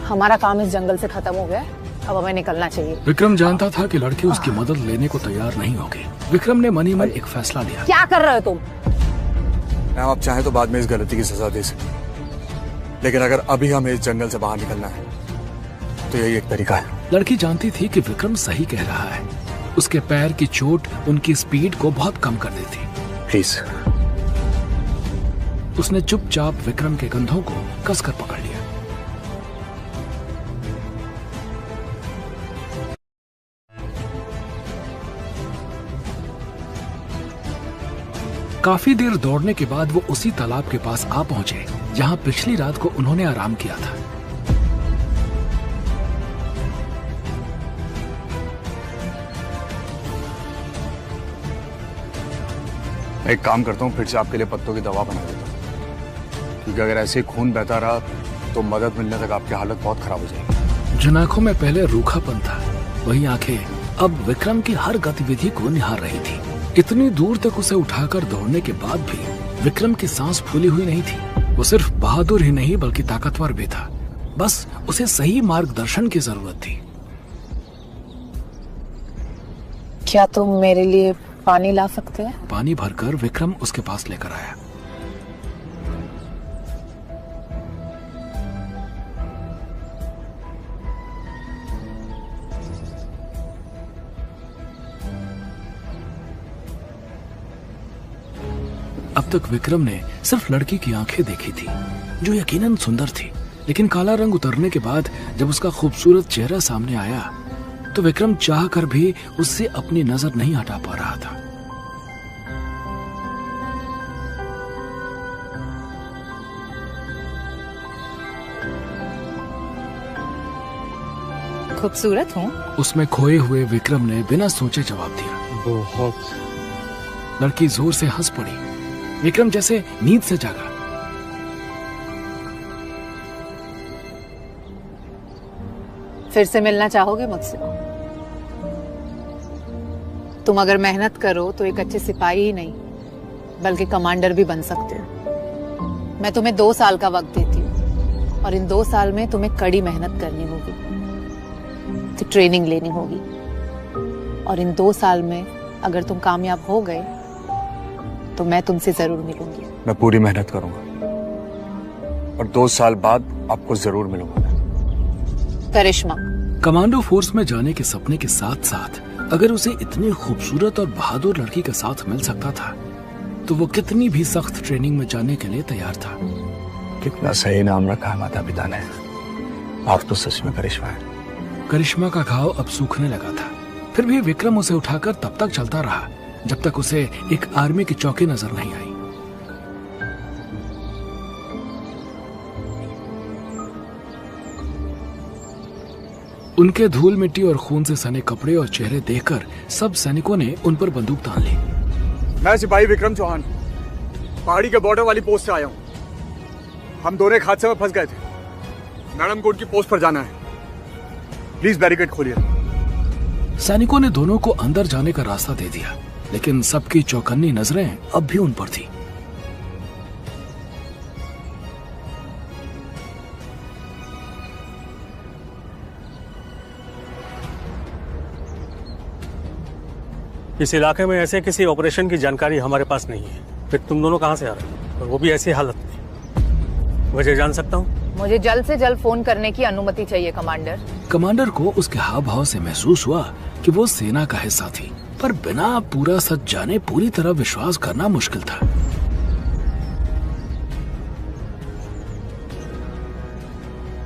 हमारा काम इस जंगल से खत्म हो गया, अब हमें निकलना चाहिए। विक्रम जानता था कि लड़की उसकी मदद लेने को तैयार नहीं होगी। विक्रम ने मनी मन एक फैसला लिया। क्या कर रहे हो तुम? मैम आप चाहें तो बाद में इस गलती की सजा दे सकते, लेकिन अगर अभी हमें इस जंगल से बाहर निकलना है तो यही एक तरीका है। लड़की जानती थी कि विक्रम सही कह रहा है। उसके पैर की चोट उनकी स्पीड को बहुत कम कर देती। प्लीज। उसने चुपचाप विक्रम के कंधों को कसकर पकड़ लिया। काफी देर दौड़ने के बाद वो उसी तालाब के पास आ पहुंचे जहां पिछली रात को उन्होंने आराम किया था। एक काम करता हूँ, फिर से आपके लिए पत्तों की दवा बना देता हूँ, क्योंकि अगर ऐसे खून बहता रहा तो मदद मिलने तक आपकी हालत बहुत खराब हो जाएगी। जिन आंखों में पहले रूखापन था, वही आंखें अब विक्रम की हर गतिविधि को निहार रही थी। इतनी दूर तक उसे उठाकर दौड़ने के बाद भी विक्रम की सांस फूली हुई नहीं थी। वो सिर्फ बहादुर ही नहीं बल्कि ताकतवर भी था। बस उसे सही मार्गदर्शन की जरूरत थी। क्या तुम मेरे लिए पानी ला सकते हैं? पानी भरकर विक्रम उसके पास लेकर आया। अब तक विक्रम ने सिर्फ लड़की की आंखें देखी थी, जो यकीनन सुंदर थी, लेकिन काला रंग उतरने के बाद जब उसका खूबसूरत चेहरा सामने आया तो विक्रम चाह कर भी उससे अपनी नजर नहीं हटा पा रहा था। खूबसूरत हूँ? उसमें खोए हुए विक्रम ने बिना सोचे जवाब दिया। बहुत। लड़की जोर से हंस पड़ी। विक्रम जैसे नींद से जागा। फिर से मिलना चाहोगे मुझसे? तुम अगर मेहनत करो तो एक अच्छे सिपाही ही नहीं बल्कि कमांडर भी बन सकते हो। मैं तुम्हें 2 साल का वक्त देती हूँ और इन 2 साल में तुम्हें कड़ी मेहनत करनी होगी, तो ट्रेनिंग लेनी होगी, और इन 2 साल में अगर तुम कामयाब हो गए तो मैं तुमसे जरूर मिलूंगी। मैं पूरी मेहनत करूंगा और 2 साल बाद आपको जरूर मिलूंगा। करिश्मा। कमांडो फोर्स में जाने के सपने के साथ साथ अगर उसे इतनी खूबसूरत और बहादुर लड़की का साथ मिल सकता था तो वो कितनी भी सख्त ट्रेनिंग में जाने के लिए तैयार था। कितना सही नाम रखा है माता पिता ने। आप तो सच में करिश्मा है। करिश्मा का घाव अब सूखने लगा था। फिर भी विक्रम उसे उठाकर तब तक चलता रहा जब तक उसे एक आर्मी की चौकी नजर नहीं आई। उनके धूल मिट्टी और खून से सने कपड़े और चेहरे देखकर सब सैनिकों ने उन पर बंदूक तान ली। मैं सिपाही विक्रम चौहान पहाड़ी के बॉर्डर वाली पोस्ट से आया हूँ। हम दोनों एक हादसे में फंस गए थे। मैडम को उनकी पोस्ट पर जाना है। प्लीज बैरिकेड खोलिए। सैनिकों ने दोनों को अंदर जाने का रास्ता दे दिया, लेकिन सबकी चौकन्नी नजरें अब भी उन पर थी। इस इलाके में ऐसे किसी ऑपरेशन की जानकारी हमारे पास नहीं है। फिर तुम दोनों कहाँ से आ रहे हो और वो भी ऐसी हालत में? वजह जान सकता हूँ? मुझे जल्द से जल्द फोन करने की अनुमति चाहिए कमांडर। कमांडर को उसके हाव भाव से महसूस हुआ कि वो सेना का हिस्सा थी, पर बिना पूरा सच जाने पूरी तरह विश्वास करना मुश्किल था।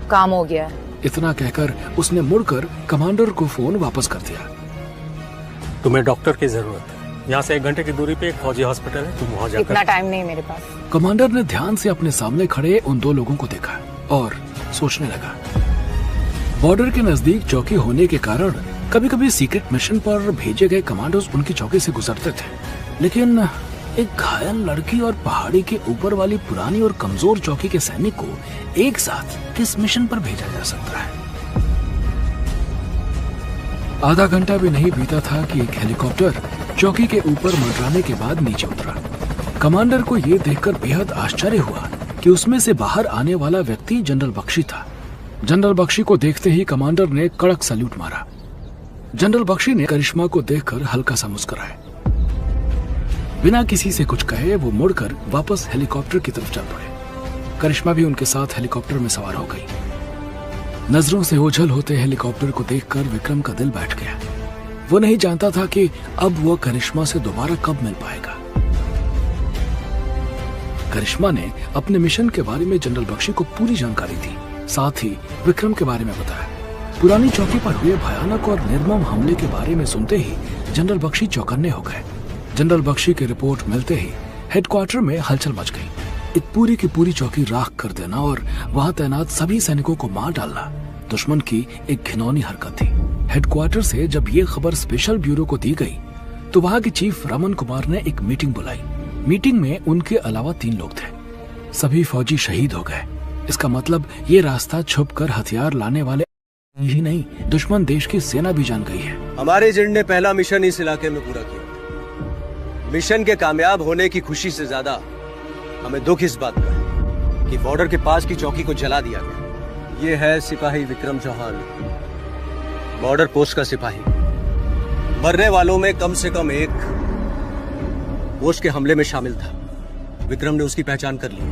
काम हो गया है। इतना कहकर उसने मुड़कर कमांडर को फोन वापस कर दिया। तुम्हें डॉक्टर की जरूरत है। यहाँ से 1 घंटे की दूरी पे एक फौजी हॉस्पिटल है, तुम वहाँ जाकर। इतना टाइम नहीं मेरे पास। कमांडर ने ध्यान से अपने सामने खड़े उन 2 लोगों को देखा और सोचने लगा। बॉर्डर के नजदीक चौकी होने के कारण कभी कभी सीक्रेट मिशन पर भेजे गए कमांडोज उनकी चौकी से गुजरते थे, लेकिन एक घायल लड़की और पहाड़ी के ऊपर वाली पुरानी और कमजोर चौकी के सैनिक को एक साथ किस मिशन पर भेजा जा सकता है? आधा घंटा भी नहीं बीता था कि एक हेलीकॉप्टर चौकी के ऊपर मंडराने के बाद नीचे उतरा। कमांडर को यह देखकर बेहद आश्चर्य हुआ कि उसमें से बाहर आने वाला व्यक्ति जनरल बख्शी था। जनरल बख्शी को देखते ही कमांडर ने कड़क सैल्यूट मारा। जनरल बख्शी ने करिश्मा को देखकर हल्का सा मुस्कुराया। बिना किसी से कुछ कहे वो मुड़कर वापस हेलीकॉप्टर की तरफ चल पड़े। करिश्मा भी उनके साथ हेलीकॉप्टर में सवार हो गई। नजरों से ओझल होते हेलीकॉप्टर को देखकर विक्रम का दिल बैठ गया। वो नहीं जानता था कि अब वो करिश्मा से दोबारा कब मिल पाएगा। करिश्मा ने अपने मिशन के बारे में जनरल बख्शी को पूरी जानकारी दी, साथ ही विक्रम के बारे में बताया। पुरानी चौकी पर हुए भयानक और निर्मम हमले के बारे में सुनते ही जनरल बख्शी चौकन्ने हो गए। जनरल बख्शी की रिपोर्ट मिलते ही हेडक्वार्टर में हलचल मच गई। एक पूरी की पूरी चौकी राख कर देना और वहां तैनात सभी सैनिकों को मार डालना दुश्मन की एक घिनौनी हरकत थी। हेडक्वार्टर से जब ये खबर स्पेशल ब्यूरो को दी गई तो वहां के चीफ रमन कुमार ने एक मीटिंग बुलाई। मीटिंग में उनके अलावा 3 लोग थे। सभी फौजी शहीद हो गए। इसका मतलब ये रास्ता छुप कर हथियार लाने वाले ही नहीं, दुश्मन देश की सेना भी जान गई है। हमारे एजेंट ने पहला मिशन इस इलाके में पूरा किया। मिशन के कामयाब होने की खुशी से ज्यादा हमें दुख इस बात का है कि बॉर्डर के पास की चौकी को जला दिया गया। ये है सिपाही विक्रम चौहान, बॉर्डर पोस्ट का सिपाही। मरने वालों में कम से कम एक पोस्ट के हमले में शामिल था। विक्रम ने उसकी पहचान कर ली।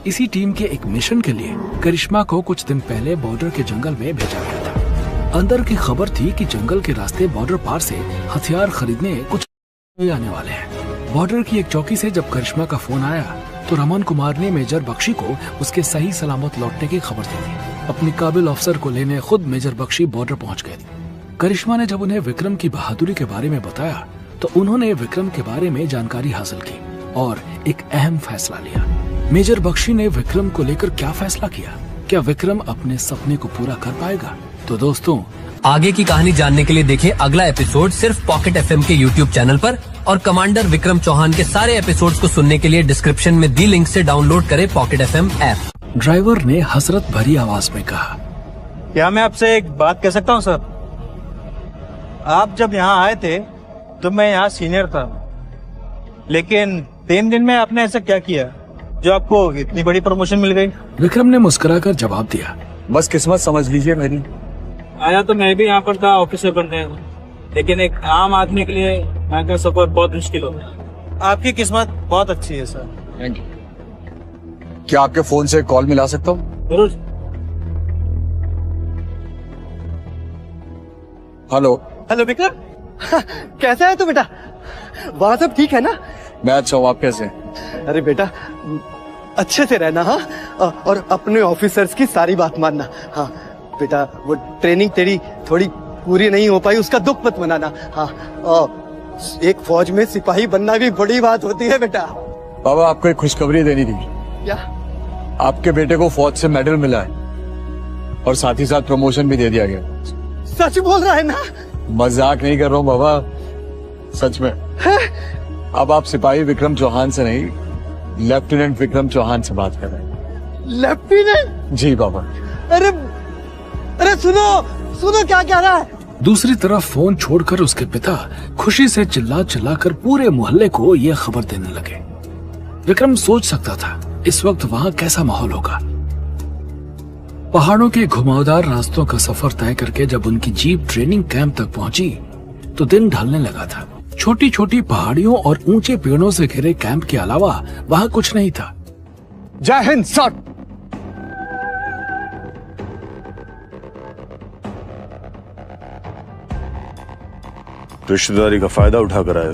इसी टीम के एक मिशन के लिए करिश्मा को कुछ दिन पहले बॉर्डर के जंगल में भेजा गया था। अंदर की खबर थी कि जंगल के रास्ते बॉर्डर पार से हथियार खरीदने कुछ आने वाले हैं। बॉर्डर की एक चौकी से जब करिश्मा का फोन आया तो रमन कुमार ने मेजर बख्शी को उसके सही सलामत लौटने की खबर दी थी। अपनी काबिल अफसर को लेने खुद मेजर बख्शी बॉर्डर पहुंच गए थे। करिश्मा ने जब उन्हें विक्रम की बहादुरी के बारे में बताया तो उन्होंने विक्रम के बारे में जानकारी हासिल की और एक अहम फैसला लिया। मेजर बख्शी ने विक्रम को लेकर क्या फैसला किया? क्या विक्रम अपने सपने को पूरा कर पाएगा? तो दोस्तों, आगे की कहानी जानने के लिए देखें अगला एपिसोड सिर्फ पॉकेट एफएम के यूट्यूब चैनल पर, और कमांडर विक्रम चौहान के सारे एपिसोड्स को सुनने के लिए डिस्क्रिप्शन में दी लिंक से डाउनलोड करें पॉकेट एफएम ऐप। ड्राइवर ने हसरत भरी आवाज में कहा, क्या मैं आपसे एक बात कह सकता हूँ सर? आप जब यहाँ आए थे तो मैं यहाँ सीनियर था, लेकिन 3 दिन में आपने ऐसा क्या किया जो आपको इतनी बड़ी प्रमोशन मिल गई? विक्रम ने मुस्कुराकर जवाब दिया, बस किस्मत समझ लीजिए मेरी। आया तो मैं भी यहाँ पर था ऑफिसर बनने, लेकिन एक आम आदमी के लिए यहाँ का सफर बहुत मुश्किल होगा। आपकी किस्मत बहुत अच्छी है सर। Thank you. क्या आपके फोन से कॉल मिला सकता हूँ? जरूर। हेलो। हेलो विक्रम, कैसा है तू बेटा? वहाँ सब ठीक है ना? मैं अच्छा हूँ, आप कैसे? अरे बेटा अच्छे से रहना, हाँ, और अपने ऑफिसर्स की सारी बात मानना। हाँ बेटा, वो ट्रेनिंग तेरी थोड़ी पूरी नहीं हो पाई, उसका दुख मत मनाना। हाँ, एक फौज में सिपाही बनना भी बड़ी बात होती है बेटा। बाबा, आपको एक खुशखबरी देनी थी। क्या? आपके बेटे को फौज से मेडल मिला है और साथ ही साथ प्रमोशन भी दे दिया गया। सच बोल रहा है ना? मजाक नहीं कर रहा हूँ बाबा, सच में। अब आप सिपाही विक्रम चौहान से नहीं, लेफ्टिनेंट विक्रम चौहान से बात कर रहे हैं। लेफ्टिनेंट? जी बाबा। अरे अरे सुनो क्या कह रहा है? दूसरी तरफ फोन छोड़कर उसके पिता खुशी से चिल्ला चिल्लाकर पूरे मोहल्ले को यह खबर देने लगे। विक्रम सोच सकता था इस वक्त वहां कैसा माहौल होगा। पहाड़ों के घुमावदार रास्तों का सफर तय करके जब उनकी जीप ट्रेनिंग कैंप तक पहुंची तो दिन ढलने लगा था। छोटी छोटी पहाड़ियों और ऊंचे पेड़ों से घिरे कैंप के अलावा वहां कुछ नहीं था। जय हिंद सर। रिश्तेदारी का फायदा उठाकर आए।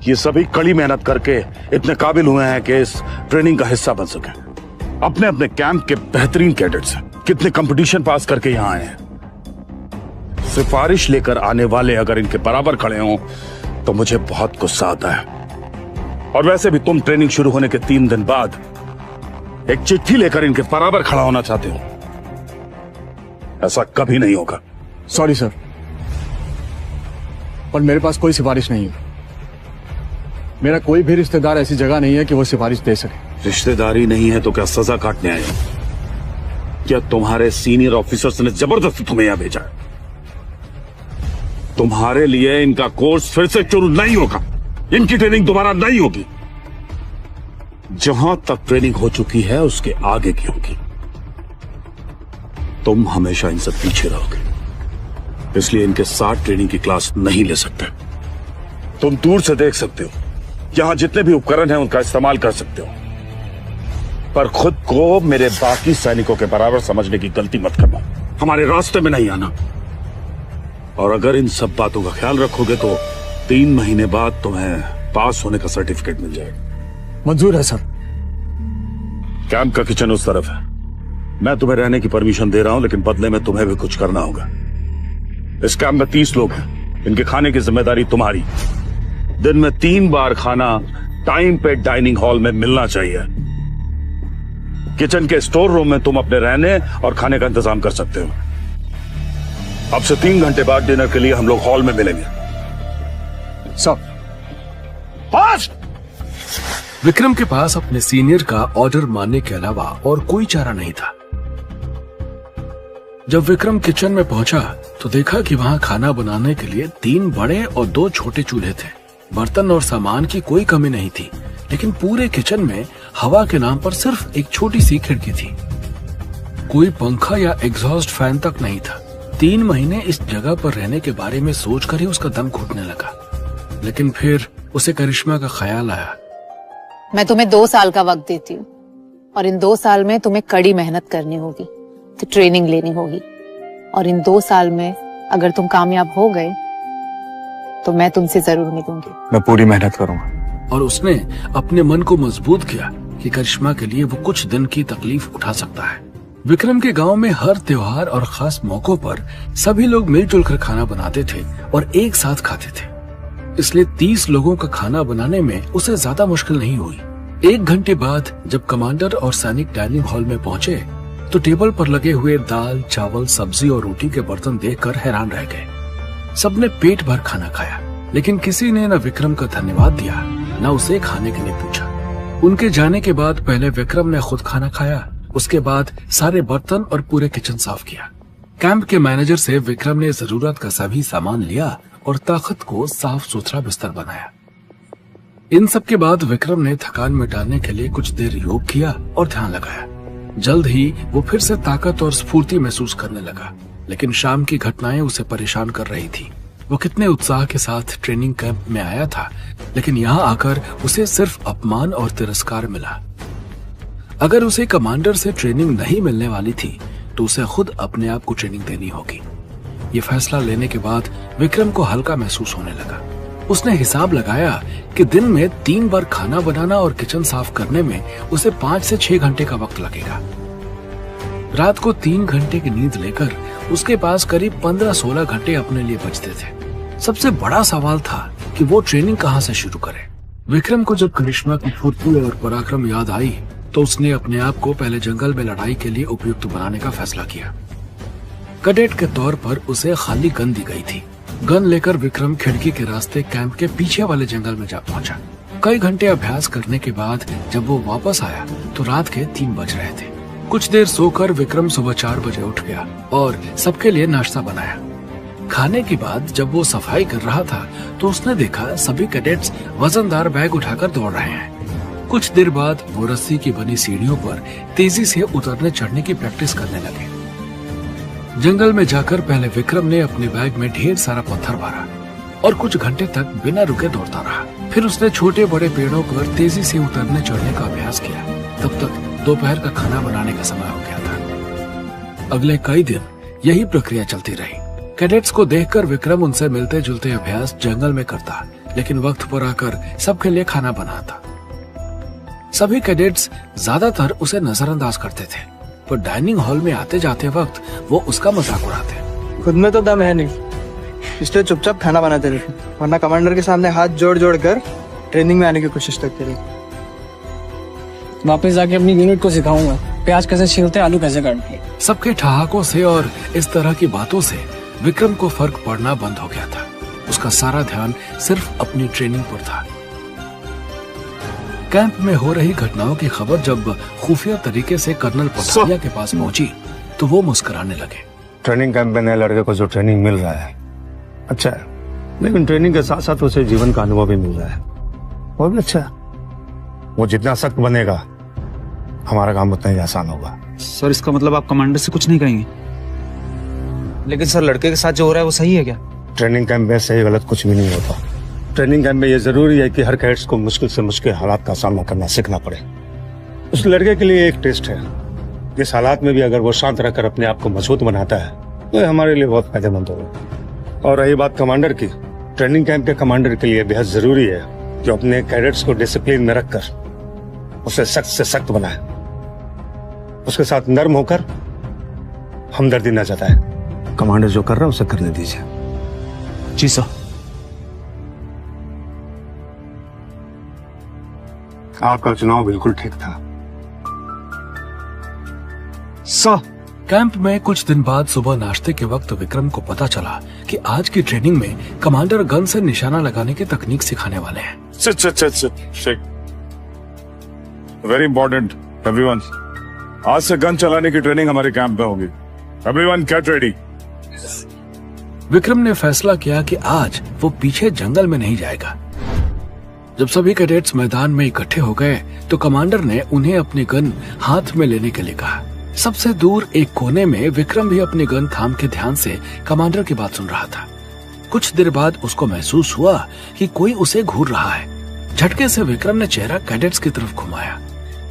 ये सभी कड़ी मेहनत करके इतने काबिल हुए हैं कि इस ट्रेनिंग का हिस्सा बन सके। अपने अपने कैंप के बेहतरीन कैडेट्स हैं, कितने कंपटीशन पास करके यहां आए हैं। सिफारिश लेकर आने वाले अगर इनके बराबर खड़े हों तो मुझे बहुत गुस्सा आता है। और वैसे भी तुम ट्रेनिंग शुरू होने के 3 दिन बाद एक चिट्ठी लेकर इनके बराबर खड़ा होना चाहते हो। ऐसा कभी नहीं होगा। सॉरी सर, पर मेरे पास कोई सिफारिश नहीं है। मेरा कोई भी रिश्तेदार ऐसी जगह नहीं है कि वो सिफारिश दे सके। रिश्तेदारी नहीं है तो क्या सजा काटने आए? क्या तुम्हारे सीनियर ऑफिसर्स ने जबरदस्ती तुम्हें यहां भेजा है? तुम्हारे लिए इनका कोर्स फिर से शुरू नहीं होगा, इनकी ट्रेनिंग दोबारा नहीं होगी। जहां तक ट्रेनिंग हो चुकी है उसके आगे की होगी। तुम हमेशा इनसे पीछे रहोगे, इसलिए इनके साथ ट्रेनिंग की क्लास नहीं ले सकते। तुम दूर से देख सकते हो, यहां जितने भी उपकरण हैं उनका इस्तेमाल कर सकते हो, पर खुद को मेरे बाकी सैनिकों के बराबर समझने की गलती मत करना। हमारे रास्ते में नहीं आना। और अगर इन सब बातों का ख्याल रखोगे तो 3 महीने बाद तुम्हें पास होने का सर्टिफिकेट मिल जाएगा। मंजूर है सर। कैंप का किचन उस तरफ है। मैं तुम्हें रहने की परमिशन दे रहा हूं, लेकिन बदले में तुम्हें भी कुछ करना होगा। इस कैंप में 30 लोग हैं, इनके खाने की जिम्मेदारी तुम्हारी। दिन में 3 बार खाना टाइम पे डाइनिंग हॉल में मिलना चाहिए। किचन के स्टोर रूम में तुम अपने रहने और खाने का इंतजाम कर सकते हो। अब से 3 घंटे बाद डिनर के लिए हम लोग हॉल में मिलेंगे। सब फास्ट। विक्रम के पास अपने सीनियर का ऑर्डर मानने के अलावा और कोई चारा नहीं था। जब विक्रम किचन में पहुंचा तो देखा कि वहां खाना बनाने के लिए 3 बड़े और 2 छोटे चूल्हे थे। बर्तन और सामान की कोई कमी नहीं थी, लेकिन पूरे किचन में हवा के नाम पर सिर्फ एक छोटी सी खिड़की थी। कोई पंखा या एग्जॉस्ट फैन तक नहीं था। 3 महीने इस जगह पर रहने के बारे में सोचकर ही उसका दम घुटने लगा। लेकिन फिर उसे करिश्मा का ख्याल आया। मैं तुम्हें 2 साल का वक्त देती हूँ और इन 2 साल में तुम्हें कड़ी मेहनत करनी होगी, तो ट्रेनिंग लेनी होगी। और इन 2 साल में अगर तुम कामयाब हो गए तो मैं तुमसे जरूर मिलूंगी। मैं पूरी मेहनत करूंगा। और उसने अपने मन को मजबूत किया कि करिश्मा के लिए वो कुछ दिन की तकलीफ उठा सकता है। विक्रम के गांव में हर त्योहार और खास मौकों पर सभी लोग मिलजुल कर खाना बनाते थे और एक साथ खाते थे, इसलिए 30 लोगों का खाना बनाने में उसे ज्यादा मुश्किल नहीं हुई। 1 घंटे बाद जब कमांडर और सैनिक डाइनिंग हॉल में पहुंचे तो टेबल पर लगे हुए दाल, चावल, सब्जी और रोटी के बर्तन देखकर हैरान रह गए। सबने पेट भर खाना खाया, लेकिन किसी ने न विक्रम का धन्यवाद दिया न उसे खाने के लिए पूछा। उनके जाने के बाद पहले विक्रम ने खुद खाना खाया, उसके बाद सारे बर्तन और पूरे किचन साफ किया। कैंप के मैनेजर से विक्रम ने जरूरत का सभी सामान लिया और ताकत को साफ सुथरा बिस्तर बनाया। इन सब के बाद विक्रम ने थकान मिटाने के लिए कुछ देर योग किया और ध्यान लगाया। जल्द ही वो फिर से ताकत और स्फूर्ति महसूस करने लगा। लेकिन शाम की घटनाएं उसे परेशान कर रही थी। वो कितने उत्साह के साथ ट्रेनिंग कैंप में आया था, लेकिन यहाँ आकर उसे सिर्फ अपमान और तिरस्कार मिला। अगर उसे कमांडर से ट्रेनिंग नहीं मिलने वाली थी तो उसे खुद अपने आप को ट्रेनिंग देनी होगी। ये फैसला लेने के बाद विक्रम को हल्का महसूस होने लगा। उसने हिसाब लगाया कि दिन में 3 बार खाना बनाना और किचन साफ करने में उसे 5 से 6 घंटे का वक्त लगेगा। रात को 3 घंटे की नींद लेकर उसके पास करीब 15-16 घंटे अपने लिए बचते थे। सबसे बड़ा सवाल था कि वो ट्रेनिंग कहाँ से शुरू करे। विक्रम को जब करिश्मा की फुर्ती और पराक्रम याद आई तो उसने अपने आप को पहले जंगल में लड़ाई के लिए उपयुक्त बनाने का फैसला किया। कैडेट के तौर पर उसे खाली गन दी गई थी। गन लेकर विक्रम खिड़की के रास्ते कैंप के पीछे वाले जंगल में जा पहुंचा। कई घंटे अभ्यास करने के बाद जब वो वापस आया तो रात के 3 बज रहे थे। कुछ देर सोकर विक्रम सुबह 4 बजे उठ गया और सबके लिए नाश्ता बनाया। खाने के बाद जब वो सफाई कर रहा था तो उसने देखा सभी कैडेट्स वजनदार बैग उठाकर दौड़ रहे हैं। कुछ देर बाद वो रस्सी की बनी सीढ़ियों पर तेजी से उतरने चढ़ने की प्रैक्टिस करने लगे। जंगल में जाकर पहले विक्रम ने अपने बैग में ढेर सारा पत्थर भरा और कुछ घंटे तक बिना रुके दौड़ता रहा। फिर उसने छोटे बड़े पेड़ों पर तेजी से उतरने चढ़ने का अभ्यास किया। तब तक दोपहर का खाना बनाने का समय हो गया था। अगले कई दिन यही प्रक्रिया चलती रही। कैडेट्स को देखकर विक्रम उनसे मिलते जुलते अभ्यास जंगल में करता, लेकिन वक्त पर आकर सबके लिए खाना बनाता। सभी कैडेट्स ज्यादातर उसे नजरअंदाज करते थे, पर डाइनिंग हॉल में आते जाते वक्त वो उसका मजाक उड़ाते। खुद में तो दम है नहीं, इसलिए चुपचाप खाना बनाते रहे, वरना कमांडर के सामने हाथ जोड़ जोड़ कर ट्रेनिंग में आने की कोशिश करते रहे। वापस जाके अपनी यूनिट को सिखाऊंगा प्याज कैसे छीलते, आलू कैसे काटते। सबके ठहाकों से और इस तरह की बातों से विक्रम को फर्क पड़ना बंद हो गया था। उसका सारा ध्यान सिर्फ अपनी ट्रेनिंग पर था। कैंप में हो रही घटनाओं की खबर जब खुफिया तरीके से कर्नल पठानिया के पास पहुंची तो वो मुस्कुराने लगे। ट्रेनिंग कैंप में नए लड़के को जो ट्रेनिंग मिल रहा है अच्छा है, लेकिन ट्रेनिंग के साथ साथ उसे जीवन का अनुभव भी मिल रहा है, वो भी अच्छा है। वो जितना सख्त बनेगा हमारा काम उतना ही आसान होगा। सर इसका मतलब आप कमांडर से कुछ नहीं कहेंगे? लेकिन सर लड़के के साथ जो हो रहा है वो सही है क्या? ट्रेनिंग कैंप में सही गलत कुछ भी नहीं होता। ट्रेनिंग कैंप में ये जरूरी है कि हर कैडेट्स को मुश्किल से मुश्किल हालात का सामना करना सीखना पड़े। उस लड़के के लिए एक टेस्ट है। इस हालात में भी अगर वो शांत रहकर अपने आप को मजबूत बनाता है तो हमारे लिए बहुत फायदेमंद होगा। और रही बात कमांडर की, ट्रेनिंग कैंप के कमांडर के लिए बेहद जरूरी है कि अपने कैडेट्स को डिसिप्लिन में रखकर उसे सख्त से सख्त बनाए, उसके साथ नर्म होकर हमदर्दी न जताए। कमांडर जो कर रहा है उसे करने दीजिए। जी सर। आपका चुनाव बिल्कुल ठीक था। कैंप में कुछ दिन बाद सुबह नाश्ते के वक्त विक्रम को पता चला कि आज की ट्रेनिंग में कमांडर गन से निशाना लगाने की तकनीक सिखाने वाले हैं। वेरी इंपॉर्टेंट एवरीवन, आज से गन चलाने की ट्रेनिंग हमारे कैंप में होगी। Everyone get ready. विक्रम ने फैसला किया कि आज वो पीछे जंगल में नहीं जाएगा। जब सभी कैडेट्स मैदान में इकट्ठे हो गए तो कमांडर ने उन्हें अपनी गन हाथ में लेने के लिए कहा। सबसे दूर एक कोने में विक्रम भी अपनी गन थाम के ध्यान से कमांडर की बात सुन रहा था। कुछ देर बाद उसको महसूस हुआ कि कोई उसे घूर रहा है। झटके से विक्रम ने चेहरा कैडेट्स की तरफ घुमाया।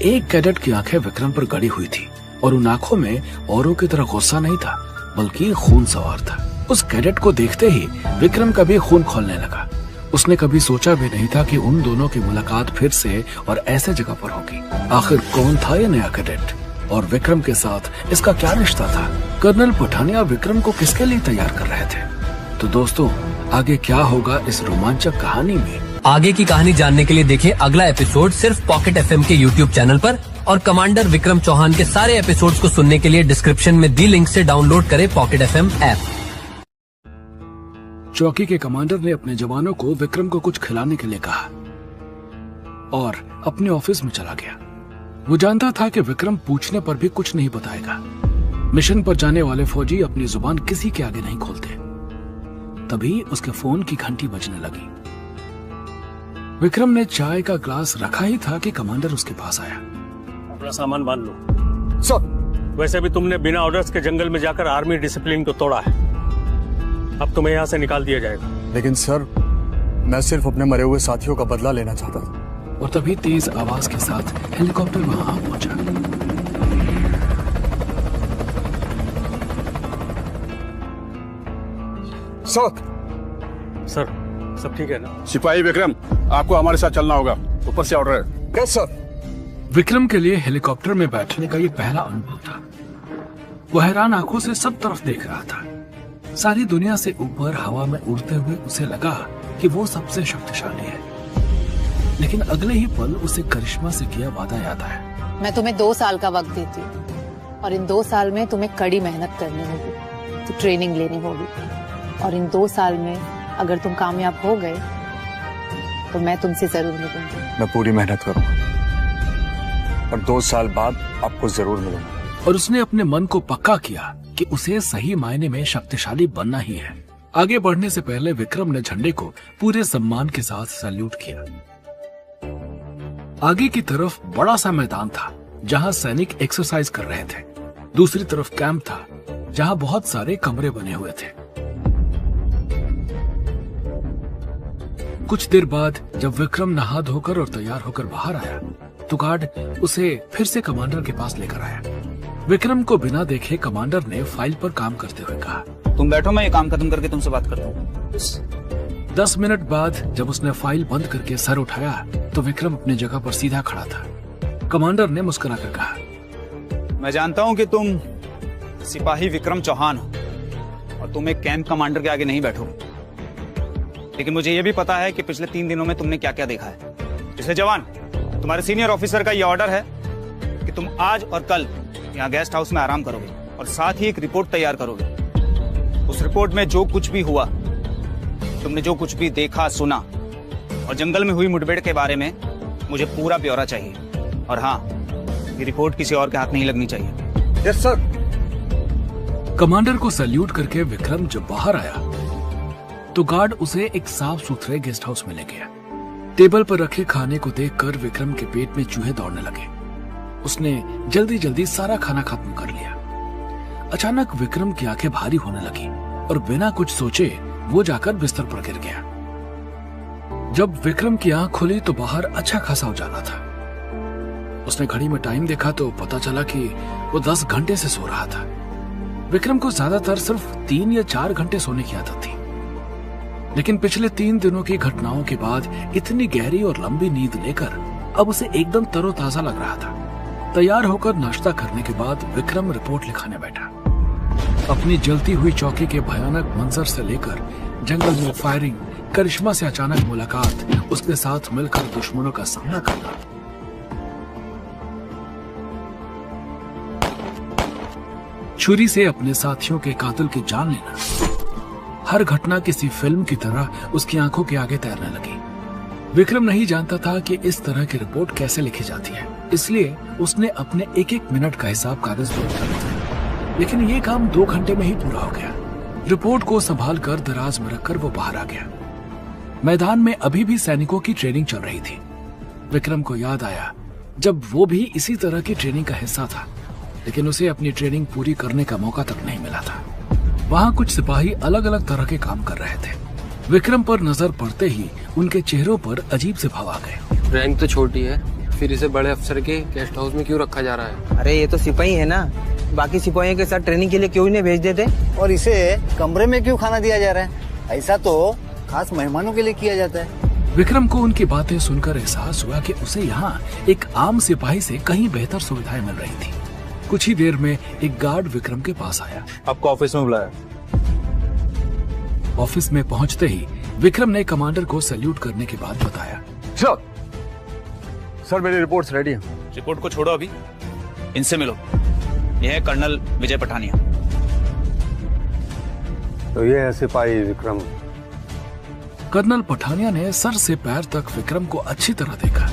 एक कैडेट की आंखें विक्रम पर गड़ी हुई थी और उन आंखों में औरों की तरह गुस्सा नहीं था बल्कि खून सवार था। उस कैडेट को देखते ही विक्रम का भी खून खौलने लगा। उसने कभी सोचा भी नहीं था कि उन दोनों की मुलाकात फिर से और ऐसे जगह पर होगी। आखिर कौन था ये नया कैडेट और विक्रम के साथ इसका क्या रिश्ता था? कर्नल पठानिया विक्रम को किसके लिए तैयार कर रहे थे? तो दोस्तों, आगे क्या होगा इस रोमांचक कहानी में? आगे की कहानी जानने के लिए देखें अगला एपिसोड सिर्फ पॉकेट एफएम के यूट्यूब चैनल पर और कमांडर विक्रम चौहान के सारे एपिसोड्स को सुनने के लिए डिस्क्रिप्शन में दी लिंक से डाउनलोड करें पॉकेट एफएम ऐप। चौकी के कमांडर ने अपने जवानों को विक्रम को कुछ खिलाने के लिए कहा और अपने ऑफिस में चला गया। वो जानता था कि विक्रम पूछने पर भी कुछ नहीं बताएगा। मिशन पर जाने वाले फौजी अपनी जुबान किसी के आगे नहीं खोलते। तभी उसके फोन की घंटी बजने लगी। विक्रम ने चाय का ग्लास रखा ही था कि कमांडर उसके पास आया। अपना सामान बांध लो। सर, वैसे भी तुमने बिना ऑर्डर्स के जंगल में जाकर आर्मी डिसिप्लिन को तोड़ा है। अब तुम्हें यहाँ से निकाल दिया जाएगा। लेकिन सर, मैं सिर्फ अपने मरे हुए साथियों का बदला लेना चाहता था। और तभी तेज आवाज के साथ हेलीकॉप्टर वहां पहुंचा। सर, सब ठीक है ना? सिपाही विक्रम, आपको हमारे साथ चलना होगा। ऊपर से ऑर्डर है। Yes sir. विक्रम के लिए हेलीकॉप्टर में बैठने का ये पहला अनुभव था। वो हैरान आंखों से सब तरफ देख रहा था। सारी दुनिया से ऊपर हवा में उड़ते हुए उसे लगा कि वो सबसे शक्तिशाली है। लेकिन अगले ही पल उसे करिश्मा से किया वादा याद आया। मैं तुम्हें 2 साल का वक्त देती हूँ और इन 2 साल में तुम्हें कड़ी मेहनत करनी होगी, तो ट्रेनिंग लेनी होगी और इन 2 साल में अगर तुम कामयाब हो गए तो मैं तुमसे जरूर मिलूंगी। मैं पूरी मेहनत करूंगा और 2 साल बाद आपको जरूर मिलूंगा। और उसने अपने मन को पक्का किया कि उसे सही मायने में शक्तिशाली बनना ही है। आगे बढ़ने से पहले विक्रम ने झंडे को पूरे सम्मान के साथ सैल्यूट किया। आगे की तरफ बड़ा सा मैदान था जहां सैनिक एक्सरसाइज कर रहे थे। दूसरी तरफ कैंप था जहां बहुत सारे कमरे बने हुए थे। कुछ देर बाद जब विक्रम नहा धोकर और तैयार होकर बाहर आया तो गार्ड उसे फिर से कमांडर के पास लेकर आया। विक्रम को बिना देखे कमांडर ने फाइल पर काम करते हुए कहा, तुम बैठो, मैं ये काम खत्म करके तुमसे बात करता हूँ। 10 मिनट बाद जब उसने फाइल बंद करके सर उठाया तो विक्रम अपनी जगह पर सीधा खड़ा था। कमांडर ने मुस्कुराकर कहा, मैं जानता हूँ कि तुम सिपाही विक्रम चौहान हो और तुम एक कैंप कमांडर के आगे नहीं बैठोगे, लेकिन मुझे यह भी पता है कि पिछले 3 दिनों में तुमने क्या क्या देखा है। इसलिए जवान, तुम्हारे सीनियर ऑफिसर का यह ऑर्डर है कि तुम आज और कल यहाँ गेस्ट हाउस में आराम करोगे और साथ ही एक रिपोर्ट तैयार करोगे। उस रिपोर्ट में जो कुछ भी हुआ, तुमने जो कुछ भी देखा सुना और जंगल में हुई मुठभेड़ के बारे में मुझे पूरा ब्यौरा चाहिए। और हाँ, ये रिपोर्ट किसी और के हाथ नहीं लगनी चाहिए। Yes sir. कमांडर को सैल्यूट करके विक्रम जब बाहर आया तो गार्ड उसे एक साफ सुथरे गेस्ट हाउस में ले गया। टेबल पर रखे खाने को देखकर विक्रम के पेट में चूहे दौड़ने लगे। उसने जल्दी जल्दी सारा खाना खत्म कर लिया। अचानक विक्रम की आंखें भारी होने लगी और बिना कुछ सोचे वो जाकर बिस्तर पर गिर गया। जब विक्रम की आंख खुली तो बाहर अच्छा खासा उजाला था। उसने घड़ी में टाइम देखा तो पता चला कि वो 10 घंटे से सो रहा था। विक्रम को ज्यादातर सिर्फ 3 या 4 घंटे सोने की आदत थी, लेकिन पिछले 3 दिनों की घटनाओं के बाद इतनी गहरी और लंबी नींद लेकर अब उसे एकदम तरोताजा लग रहा था। तैयार होकर नाश्ता करने के बाद विक्रम रिपोर्ट लिखाने बैठा। अपनी जलती हुई चौकी के भयानक मंजर से लेकर जंगल में फायरिंग, करिश्मा से अचानक मुलाकात, उसके साथ मिलकर दुश्मनों का सामना करना, छुरी से अपने साथियों के कातिल की जान लेना। हर घटना किसी फिल्म की तरह उसकी आंखों के आगे तैरने लगी। विक्रम नहीं जानता था कि इस तरह की रिपोर्ट कैसे लिखी जाती है, इसलिए उसने अपने एक एक मिनट का हिसाब कागज पर कर लिया। लेकिन ये काम 2 घंटे में ही पूरा हो गया। रिपोर्ट को संभाल कर दराज में रखकर वो बाहर आ गया। मैदान में अभी भी सैनिकों की ट्रेनिंग चल रही थी। विक्रम को याद आया जब वो भी इसी तरह की ट्रेनिंग का हिस्सा था, लेकिन उसे अपनी ट्रेनिंग पूरी करने का मौका तक नहीं मिला था। वहाँ कुछ सिपाही अलग अलग तरह के काम कर रहे थे। विक्रम पर नजर पड़ते ही उनके चेहरों पर अजीब से भाव आ गए। रैंक तो छोटी है, फिर इसे बड़े अफसर के गेस्ट हाउस में क्यों रखा जा रहा है? अरे ये तो सिपाही है ना, बाकी सिपाहियों के साथ ट्रेनिंग के लिए क्यों नहीं भेज देते? और इसे कमरे में क्यों खाना दिया जा रहा है? ऐसा तो खास मेहमानों के लिए किया जाता है। विक्रम को उनकी बातें सुनकर एहसास हुआ कि उसे यहाँ एक आम सिपाही से कहीं बेहतर सुविधाएं मिल रही थी। कुछ ही देर में एक गार्ड विक्रम के पास आया। आपको ऑफिस में बुलाया। ऑफिस में पहुंचते ही विक्रम ने कमांडर को सैल्यूट करने के बाद बताया, सर मेरी रिपोर्ट्स रेडी हैं। रिपोर्ट को छोड़ो, अभी इनसे मिलो। यह है कर्नल विजय पठानिया। तो ये है सिपाही विक्रम। कर्नल पठानिया ने सर से पैर तक विक्रम को अच्छी तरह देखा।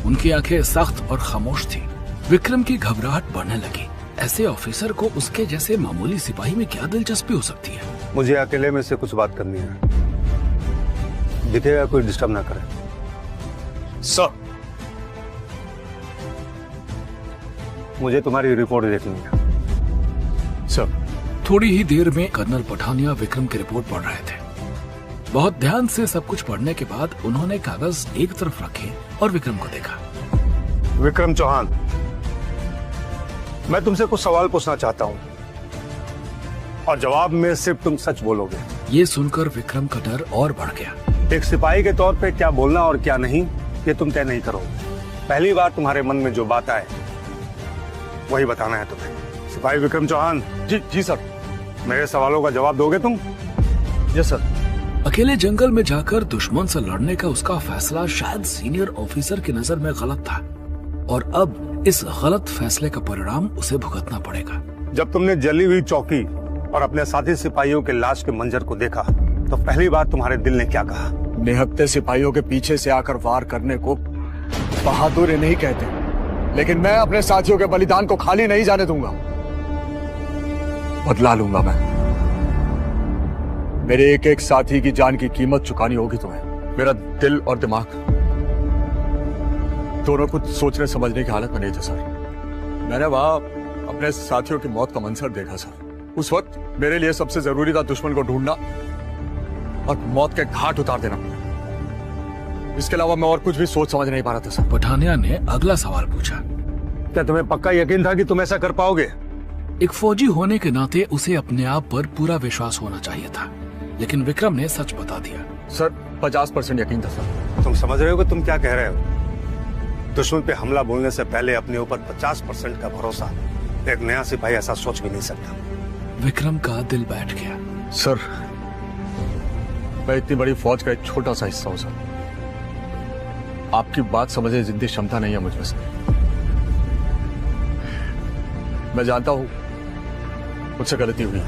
उनकी आंखें सख्त और खामोश थी। विक्रम की घबराहट बढ़ने लगी। ऐसे ऑफिसर को उसके जैसे मामूली सिपाही में क्या दिलचस्पी हो सकती है? मुझे अकेले में से कुछ बात करनी है, दिखेगा कोई डिस्टर्ब ना करे। सर, मुझे तुम्हारी रिपोर्ट देखनी है। सर, थोड़ी ही देर में कर्नल पठानिया विक्रम की रिपोर्ट पढ़ रहे थे। बहुत ध्यान से सब कुछ पढ़ने के बाद उन्होंने कागज एक तरफ रखे और विक्रम को देखा। विक्रम चौहान, मैं तुमसे कुछ सवाल पूछना चाहता हूँ और जवाब में सिर्फ तुम सच बोलोगे। ये सुनकर विक्रम का डर और बढ़ गया। एक सिपाही के तौर पे क्या बोलना और क्या नहीं, ये तुम तय नहीं करोगे। पहली बार तुम्हारे मन में जो बात आए वही बताना है तुम्हें। सिपाही विक्रम चौहान। जी सर। मेरे सवालों का जवाब दोगे तुम? Yes sir. अकेले जंगल में जाकर दुश्मन से लड़ने का उसका फैसला शायद सीनियर ऑफिसर की नजर में गलत था, और अब इस गलत फैसले का परिणाम उसे भुगतना पड़ेगा। जब तुमने जली हुई चौकी और अपने साथी सिपाहियों के लाश के मंजर को देखा तो पहली बार तुम्हारे दिल ने क्या कहा? निहत्थे सिपाहियों के पीछे से आकर वार करने को बहादुरी नहीं कहते, लेकिन मैं अपने साथियों के बलिदान को खाली नहीं जाने दूंगा। बदला लूंगा मैं। मेरे एक एक साथी की जान की कीमत चुकानी होगी तुम्हें। मेरा दिल और दिमाग दोनों कुछ सोचने समझने की हालत में नहीं थे सर। मैंने वहां अपने साथियों की मौत का मंजर देखा सर। उस वक्त मेरे लिए सबसे जरूरी था दुश्मन को ढूंढना और मौत के घाट उतार देना। इसके अलावा मैं और कुछ भी सोच समझ नहीं पा रहा था सर। पठानिया ने अगला सवाल पूछा। क्या तुम्हें पक्का यकीन था कि तुम ऐसा कर पाओगे? एक फौजी होने के नाते उसे अपने आप पर पूरा विश्वास होना चाहिए था, लेकिन विक्रम ने सच बता दिया। सर 50% यकीन था सर। तुम समझ रहे हो कि तुम क्या कह रहे हो? दुश्मन पे हमला बोलने से पहले अपने ऊपर 50% का भरोसा एक नया सिपाही ऐसा सोच भी नहीं सकता। विक्रम का दिल बैठ गया। सर, मैं इतनी बड़ी फौज का एक छोटा सा हिस्सा हूं सर। आपकी बात समझने जितनी क्षमता नहीं है मुझमें से। मैं जानता हूं मुझसे गलती हुई है।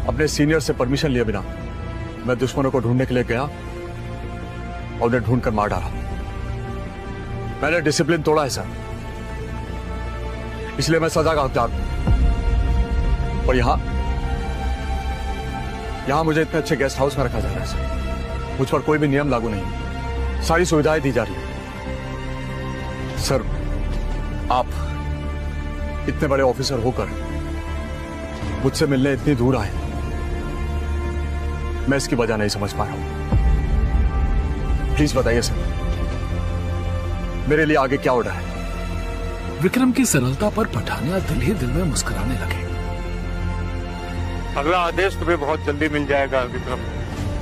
अपने सीनियर से परमिशन लिए बिना मैं दुश्मनों को ढूंढने के लिए गया और उन्हें ढूंढकर मार डाला। मैंने डिसिप्लिन तोड़ा है सर, इसलिए मैं सजा का हकदार हूं। और यहां मुझे इतने अच्छे गेस्ट हाउस में रखा जा रहा है सर। मुझ पर कोई भी नियम लागू नहीं, सारी सुविधाएं दी जा रही है सर। आप इतने बड़े ऑफिसर होकर मुझसे मिलने इतनी दूर आए, मैं इसकी वजह नहीं समझ पा रहा हूं। प्लीज बताइए सर, मेरे लिए आगे क्या ऑर्डर है? विक्रम की सरलता पर पठानिया दिल ही दिल में मुस्कुराने लगे। अगला आदेश तुम्हें बहुत जल्दी मिल जाएगा विक्रम।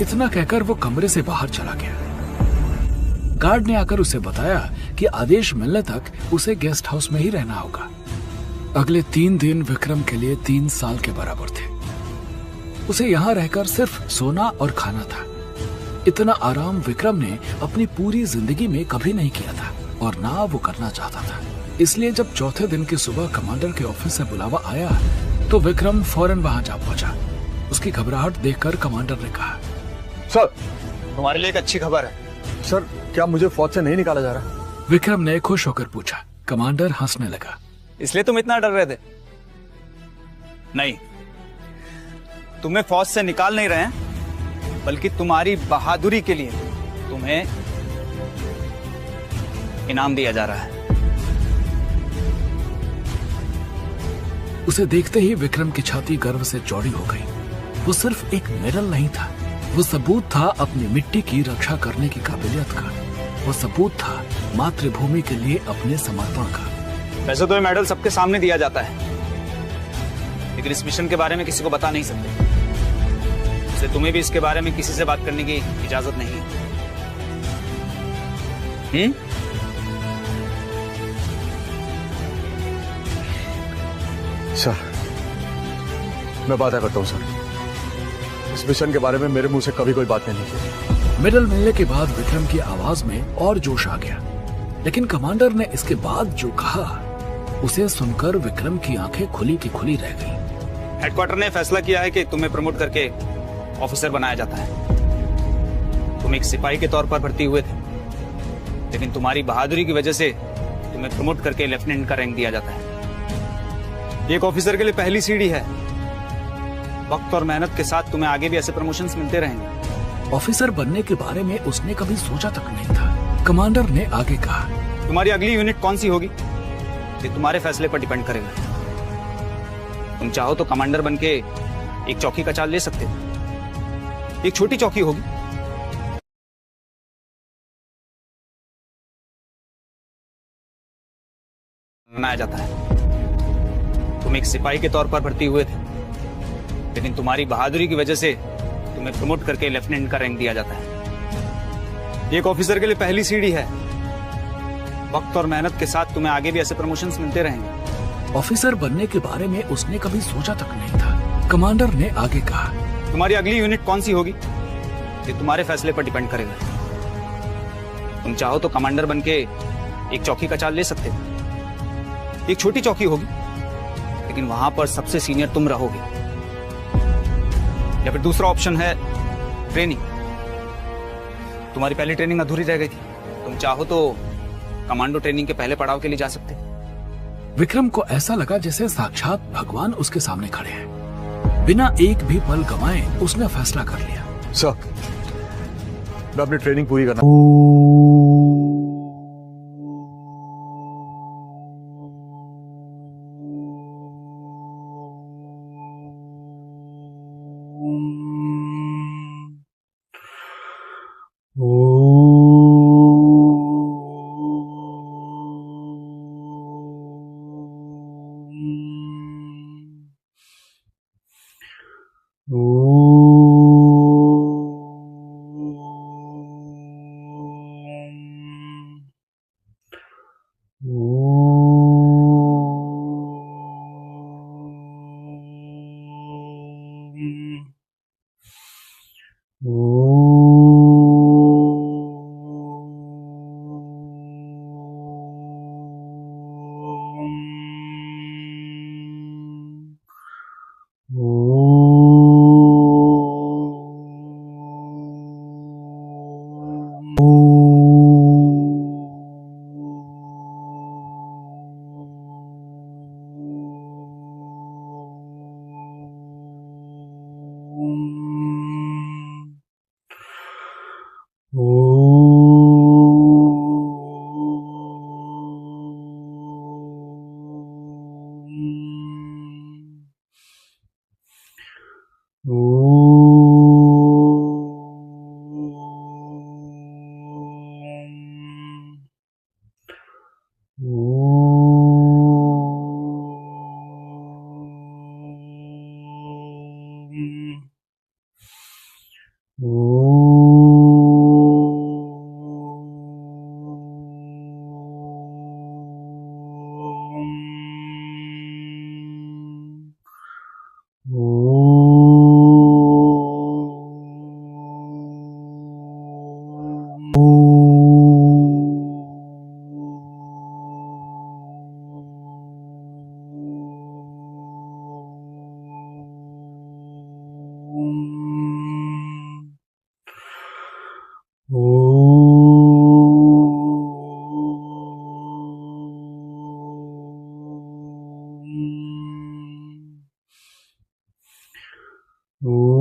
इतना कहकर वो कमरे से बाहर चला गया। गार्ड ने आकर उसे बताया कि आदेश मिलने तक उसे गेस्ट हाउस में ही रहना होगा। अगले 3 दिन विक्रम के लिए 3 साल के बराबर थे। उसे यहाँ रहकर सिर्फ सोना और खाना था। इतना आराम विक्रम ने अपनी पूरी जिंदगी में कभी नहीं किया था और ना वो करना चाहता था। इसलिए जब चौथे दिन की सुबह कमांडर के ऑफिस से बुलावा आया तो विक्रम फौरन वहां जा पहुंचा। उसकी घबराहट देखकर कमांडर ने कहा, सर तुम्हारे लिए एक अच्छी खबर है। सर, क्या मुझे फौज से नहीं निकाला जा रहा? विक्रम ने खुश होकर पूछा। कमांडर हंसने लगा। इसलिए तुम इतना डर रहे थे? नहीं, तुम्हें फौज से निकाल नहीं रहे हैं, बल्कि तुम्हारी बहादुरी के लिए तुम्हें इनाम दिया जा रहा है। उसे देखते ही विक्रम की छाती गर्व से चौड़ी हो गई। वो सिर्फ एक मेडल नहीं था, वो सबूत था अपनी मिट्टी की रक्षा करने की काबिलियत का। वो सबूत था मातृभूमि के लिए अपने समर्पण का। वैसे तो ये मेडल सबके सामने दिया जाता है, लेकिन इस मिशन के बारे में किसी को बता नहीं सकते, इसलिए तुम्हें भी इसके बारे में किसी से बात करने की इजाजत नहीं है। सर, मैं बात करता हूँ सर। इस मिशन के बारे में मेरे मुंह से कभी कोई बात नहीं की। मेडल मिलने के बाद विक्रम की आवाज में और जोश आ गया, लेकिन कमांडर ने इसके बाद जो कहा उसे सुनकर विक्रम की आंखें खुली की खुली रह गईं। हेडक्वार्टर ने फैसला किया है कि तुम्हें प्रमोट करके ऑफिसर बनाया जाता है। तुम एक सिपाही के तौर पर भर्ती हुए थे, लेकिन तुम्हारी बहादुरी की वजह से तुम्हें प्रमोट करके लेफ्टिनेंट का रैंक दिया जाता है। एक ऑफिसर के लिए पहली सीढ़ी है। वक्त और मेहनत के साथ तुम्हें आगे भी ऐसे प्रमोशंस मिलते रहेंगे। ऑफिसर बनने के बारे में उसने कभी सोचा तक नहीं था। कमांडर ने आगे कहा, तुम्हारी अगली यूनिट कौन सी होगी ये तुम्हारे फैसले पर डिपेंड करेगा। तुम चाहो तो कमांडर बनके एक चौकी का चार्ज ले सकते हो। एक छोटी चौकी होगी, बनाया जाता है। तुम एक सिपाही के तौर पर भर्ती हुए थे, लेकिन तुम्हारी बहादुरी की वजह से तुम्हें प्रमोट करके लेफ्टिनेंट का रैंक दिया जाता है। एक ऑफिसर के लिए पहली सीढ़ी है। वक्त और मेहनत के साथ तुम्हें आगे भी ऐसे प्रमोशंस मिलते रहेंगे। ऑफिसर बनने के बारे में उसने कभी सोचा तक नहीं था। कमांडर ने आगे कहा, तुम्हारी अगली यूनिट कौन सी होगी ये तुम्हारे फैसले पर डिपेंड करेगा। तुम चाहो तो कमांडर बनके एक चौकी का चार्ज ले सकते हो। एक छोटी चौकी होगी, लेकिन वहां पर सबसे सीनियर तुम रहोगे। या फिर दूसरा ऑप्शन है ट्रेनिंग। तुम्हारी पहली ट्रेनिंग अधूरी रह गई थी, तुम चाहो तो कमांडो ट्रेनिंग के पहले पड़ाव के लिए जा सकते। विक्रम को ऐसा लगा जैसे साक्षात भगवान उसके सामने खड़े हैं। बिना एक भी पल गंवाए उसने फैसला कर लिया। सर, मैं अपनी ट्रेनिंग पूरी करना। Oh Oh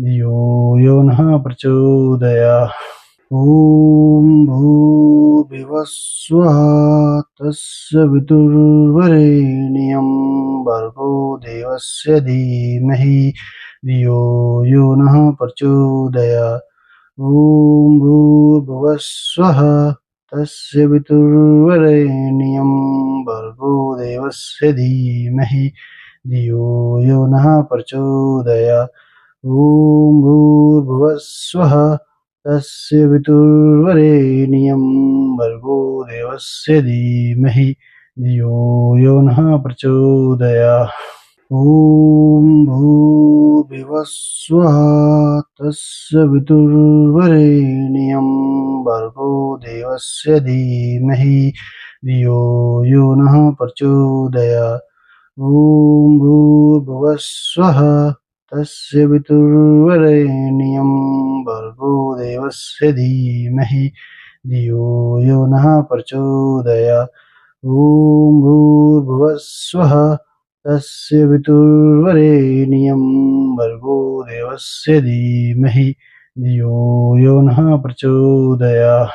धियो यो नः प्रचोदयात्। ॐ भूर्भुवस्सुवः तस्य वितुर्वरेण्यं भर्गो देवस्य धीमहि धियो यो नः प्रचोदयात्। ॐ भूर्भुवस्सुवः तस्य वितुर्वरेण्यं भर्गो देवस्य धीमहि धियो यो नः प्रचोदयात्। ॐ भूर्भुवस्सुवः तस्य वितुर्वरेण्यं भर्गो देवस्य धीमहि धियो यो नः प्रचोदयात्। ॐ भूर्भुवस्सुवः तस्य वितुर्वरेण्यं भर्गो देवस्य धीमहि धियो यो नः प्रचोदयात्। ॐ भूर्भुवस्सुवः तस्य वितुर्वरेण्यं भर्गो देवस्य धीमहि धियो यो नः प्रचोदयात्। ॐ भूर्भुवस्सुवः तस्य वितुर्वरेण्यं भर्गो देवस्य धीमहि धियो यो नः प्रचोदयात्।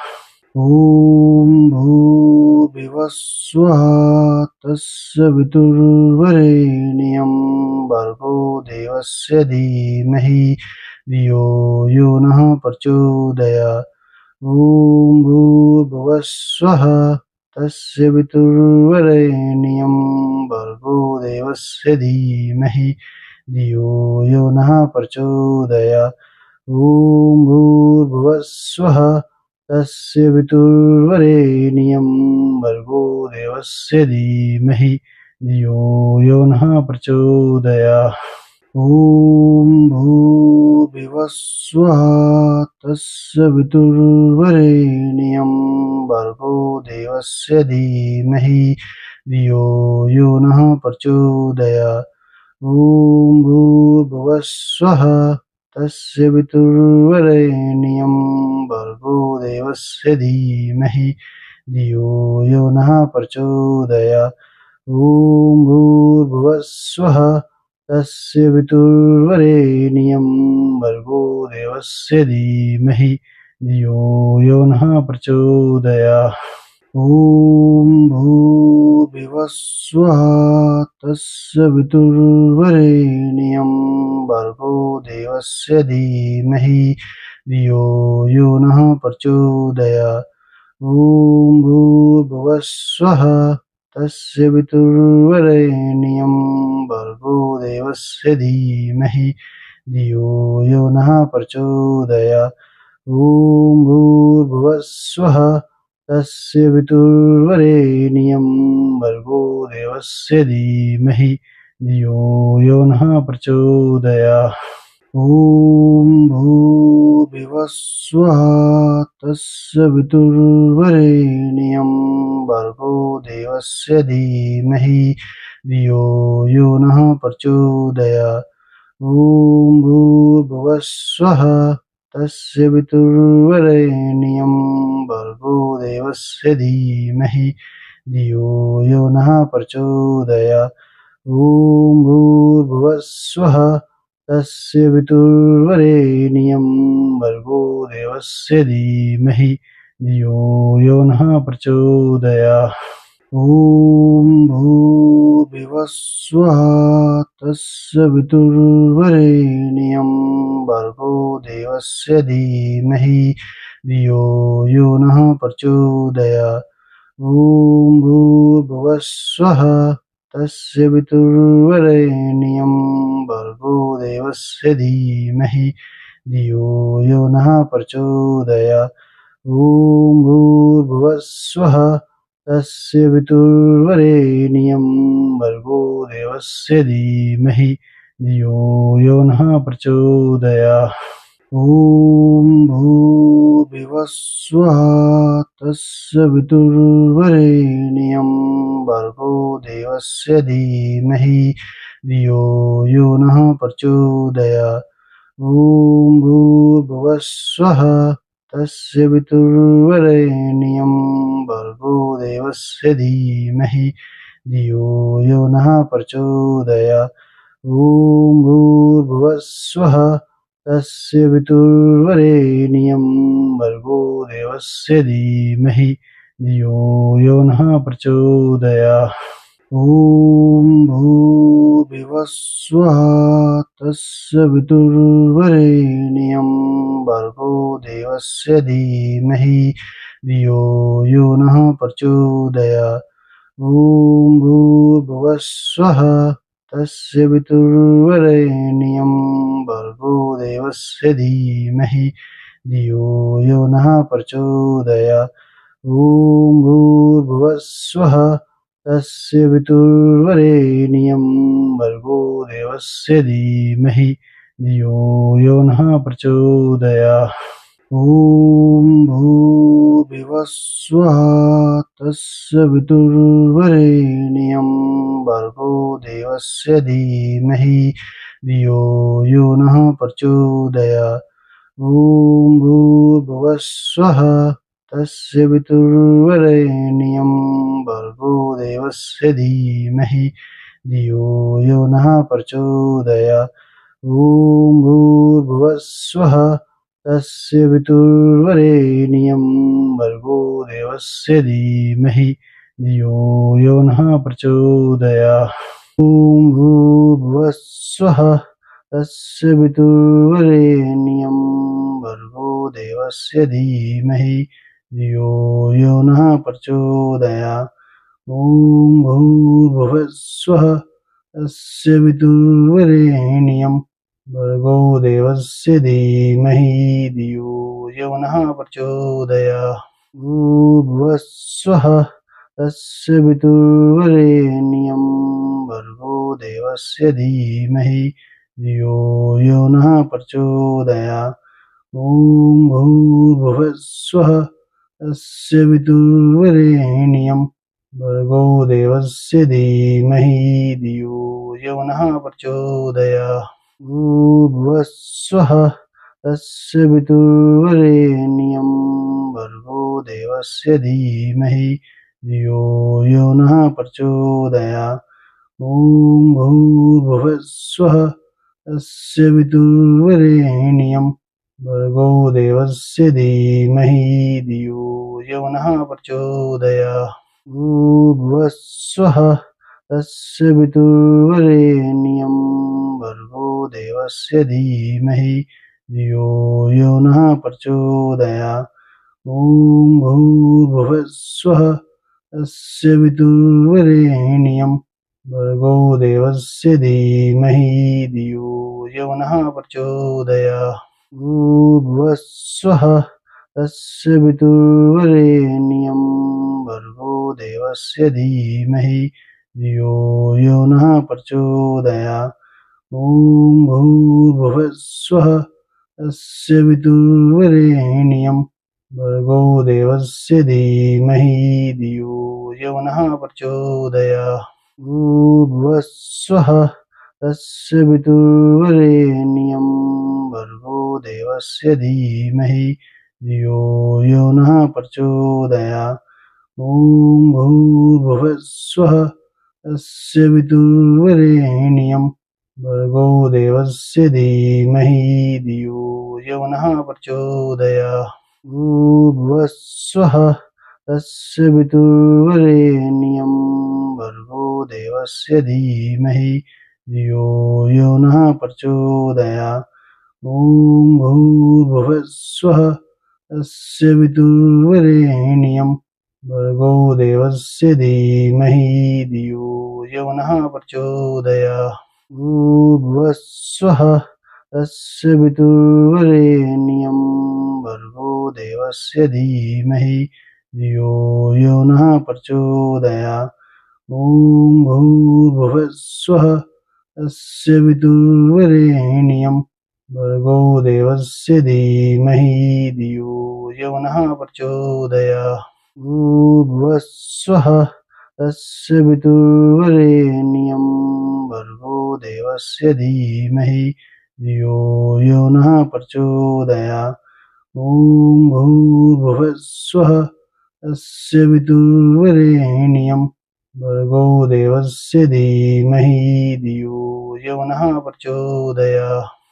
ॐ भूर्भुवस्सुवः तस्य वितुर्वरेण्यं भर्गो देवस्य धीमहि धियो यो नः प्रचोदयात्। ॐ भूर्भुवस्सुवः तस्य वितुर्वरेण्यं भर्गो देवस्य धीमहि धियो यो नः प्रचोदयात्। ॐ भूर्भुवस्सुवः तस्य वितुर्वरेण्यं भर्गो देवस्य धीमहि धियो यो नः प्रचोदयात्। ॐ भूर्भुवस्सुवः तस्य वितुर्वरेण्यं भर्गो देवस्य धीमहि धियो यो नः प्रचोदयात्। ॐ भूर्भुवस्सुवः तस्य वितुर्वरेण्यं भर्गो देवस्य धीमहि धियो यो नः प्रचोदयात्। ॐ भूर्भुवस्सुवः तस्य वितुर्वरेण्यं भर्गो देवस्य धीमहि धियो यो नः प्रचोदयात्। ॐ भूर्भुवस्सुवः तस्य वितुर्वरेण्यं भर्गो देवस्य धीमहि धियो यो नः प्रचोदयात्। ॐ भूर्भुवस्सुवः तस्य वितुर्वरेण्यं भर्गो देवस्य धीमहि धियो यो नः प्रचोदयात्। ॐ भूर्भुवस्सुवः तस्य वितुर्वरेण्यं भर्गो देवस्य धीमहि धियो यो नः प्रचोदयात्। ॐ भूर्भुवस्सुवः तस्य वितुर्वरेण्यं भर्गो देवस्य धीमहि धियो यो नः प्रचोदयात्। ॐ भूर्भुवस्सुवः तस्य वितुर्वरेण्यं भर्गो देवस्य धीमहि धियो यो नः प्रचोदयात्। ॐ भूर्भुवस्सुवः तस्य वितुर्वरेण्यं भर्गो देवस्य धीमहि धियो यो नः प्रचोदयात्। ॐ भूर्भुवस्सुवः तस्य वितुर्वरेण्यं भर्गो देवस्य धीमहि धियो यो नः प्रचोदयात्। ॐ भूर्भुवस्सुवः तस्य वितुर्वरेण्यं भर्गो देवस्य धीमहि धियो यो नः प्रचोदयात्। ॐ भूर्भुवस्सुवः तस्य वितुर्वरेण्यं भर्गो देवस्य धीमहि धियो यो नः प्रचोदयात्। ॐ भूर्भुवस्सुवः तस्य वितुर्वरेण्यं भर्गो देवस्य धीमहि धियो यो नः प्रचोदयात्। ॐ भूर्भुवस्सुवः तस्य वितुर्वरेण्यं भर्गो देवस्य धीमहि धियो यो नः प्रचोदयात्। ॐ भूर्भुवस्सुवः तस्य वितुर्वरेण्यं भर्गो देवस्य धीमहि धियो यो नः प्रचोदयात्। ॐ भूर्भुवः स्वः तस्य वितुर्वरेण्यं भर्गो देवस्य धीमहि धियो यो नः प्रचोदयात्। ॐ भूर्भुवः स्वः तस्य वितुर्वरेण्यं भर्गो देवस्य धीमहि धियो यो नः प्रचोदयात्। ॐ भूर्भुवः स्वः तस्य वितुर्वरेण्यं भर्गो देवस्य धीमहि धियो यो नः प्रचोदयात्। ॐ भूर्भुवः स्वः तस्य वितुर्वरेण्यं भर्गो देवस्य धीमहि धियो यो नः प्रचोदयात्। ॐ भूर्भुवः स्वः तस्य वितुर्वरेण्यं भर्गो देवस्य धीमहि धियो यो नः प्रचोदयात्। ॐ भूर्भुवः स्वः तस्य वितुर्वरेण्यं भर्गो देवस्य धीमहि धियो यो नः प्रचोदयात्। ॐ भूर्भुवः स्वः तस्य वितुर्वरेण्यं भर्गो देवस्य धीमहि धियो यो नः प्रचोदयात्। ॐ भूर्भुवः स्वः तस्य वितुर्वरेण्यं भर्गो देवस्य धीमहि धियो यो नः प्रचोदयात्। भूर्भुवः स्वः तस्य वितुर्वरेण्यं भर्गो देवस्य धीमहि धियो यो नः प्रचोदयात्। ॐ भूर्भुवः स्वः तस्य वितुर्वरेण्यं भर्गो देवस्य धीमहि धियो यो नः प्रचोदयात्। भूर्भुवः स्वः तस्य वितुर्वरेण्यं भर्गो देवस्य धीमहि धियो यो नः प्रचोदयात्। ॐ भूर्भुवः स्वः तस्य वितुर्वरेण्यं भर्गो देवस्य धीमहि धियो यो नः प्रचोदयात्। भूर्भुवः स्वः तस्य वितुर्वरेण्यं भर्गो देवस्य धीमहि धियो यो नः प्रचोदयात्। ॐ भूर्भुवः स्वः तस्य वितुर्वरेण्यं भर्गो देवस्य धीमहि धियो यो नः प्रचोदयात्। भूर्भुवः स्वः तस्य वितुर्वरेण्यं भर्गो देवस्य धीमहि धियो यो नः प्रचोदयात्। ॐ भूर्भुवः स्वः तस्य वितुर्वरेण्यं भर्गो देवस्य धीमहि धियो यो नः प्रचोदयात्। भूर्भुवः स्वः तस्य वितुर्वरेण्यं भर्गो देवस्य धीमहि धियो यो नः प्रचोदयात्। ॐ भूर्भुवः स्वः तस्य वितुर्वरेण्यं भर्गो देवस्य धीमहि धियो यो नः प्रचोदयात्। भूर्भुवः स्वः तस्य वितुर्वरेण्यं भर्गो देवस्य धीमहि धियो यो नः प्रचोदयात्। ॐ भूर्भुवः स्वः तस्य वितुर्वरेण्यं भर्गो देवस्य धीमहि धियो यो नः प्रचोदयात्। भूर्भुवः स्वः तस्य वितुर्वरेण्यं भर्गो देवस्य धीमहि धियो यो नः प्रचोदयात्। ॐ भूर्भुवः स्वः तस्य वितुर्वरेण्यं भर्गो देवस्य धीमहि धियो यो नः प्रचोदयात्। भूर्भुवः स्वः तस्य वितुर्वरेण्यं भर्गो देवस्य धीमहि धियो यो नः प्रचोदयात्। ॐ भूर्भुवः स्वः तस्य वितुर्वरेण्यं भर्गो देवस्य धीमहि धियो यो नः प्रचोदयात्।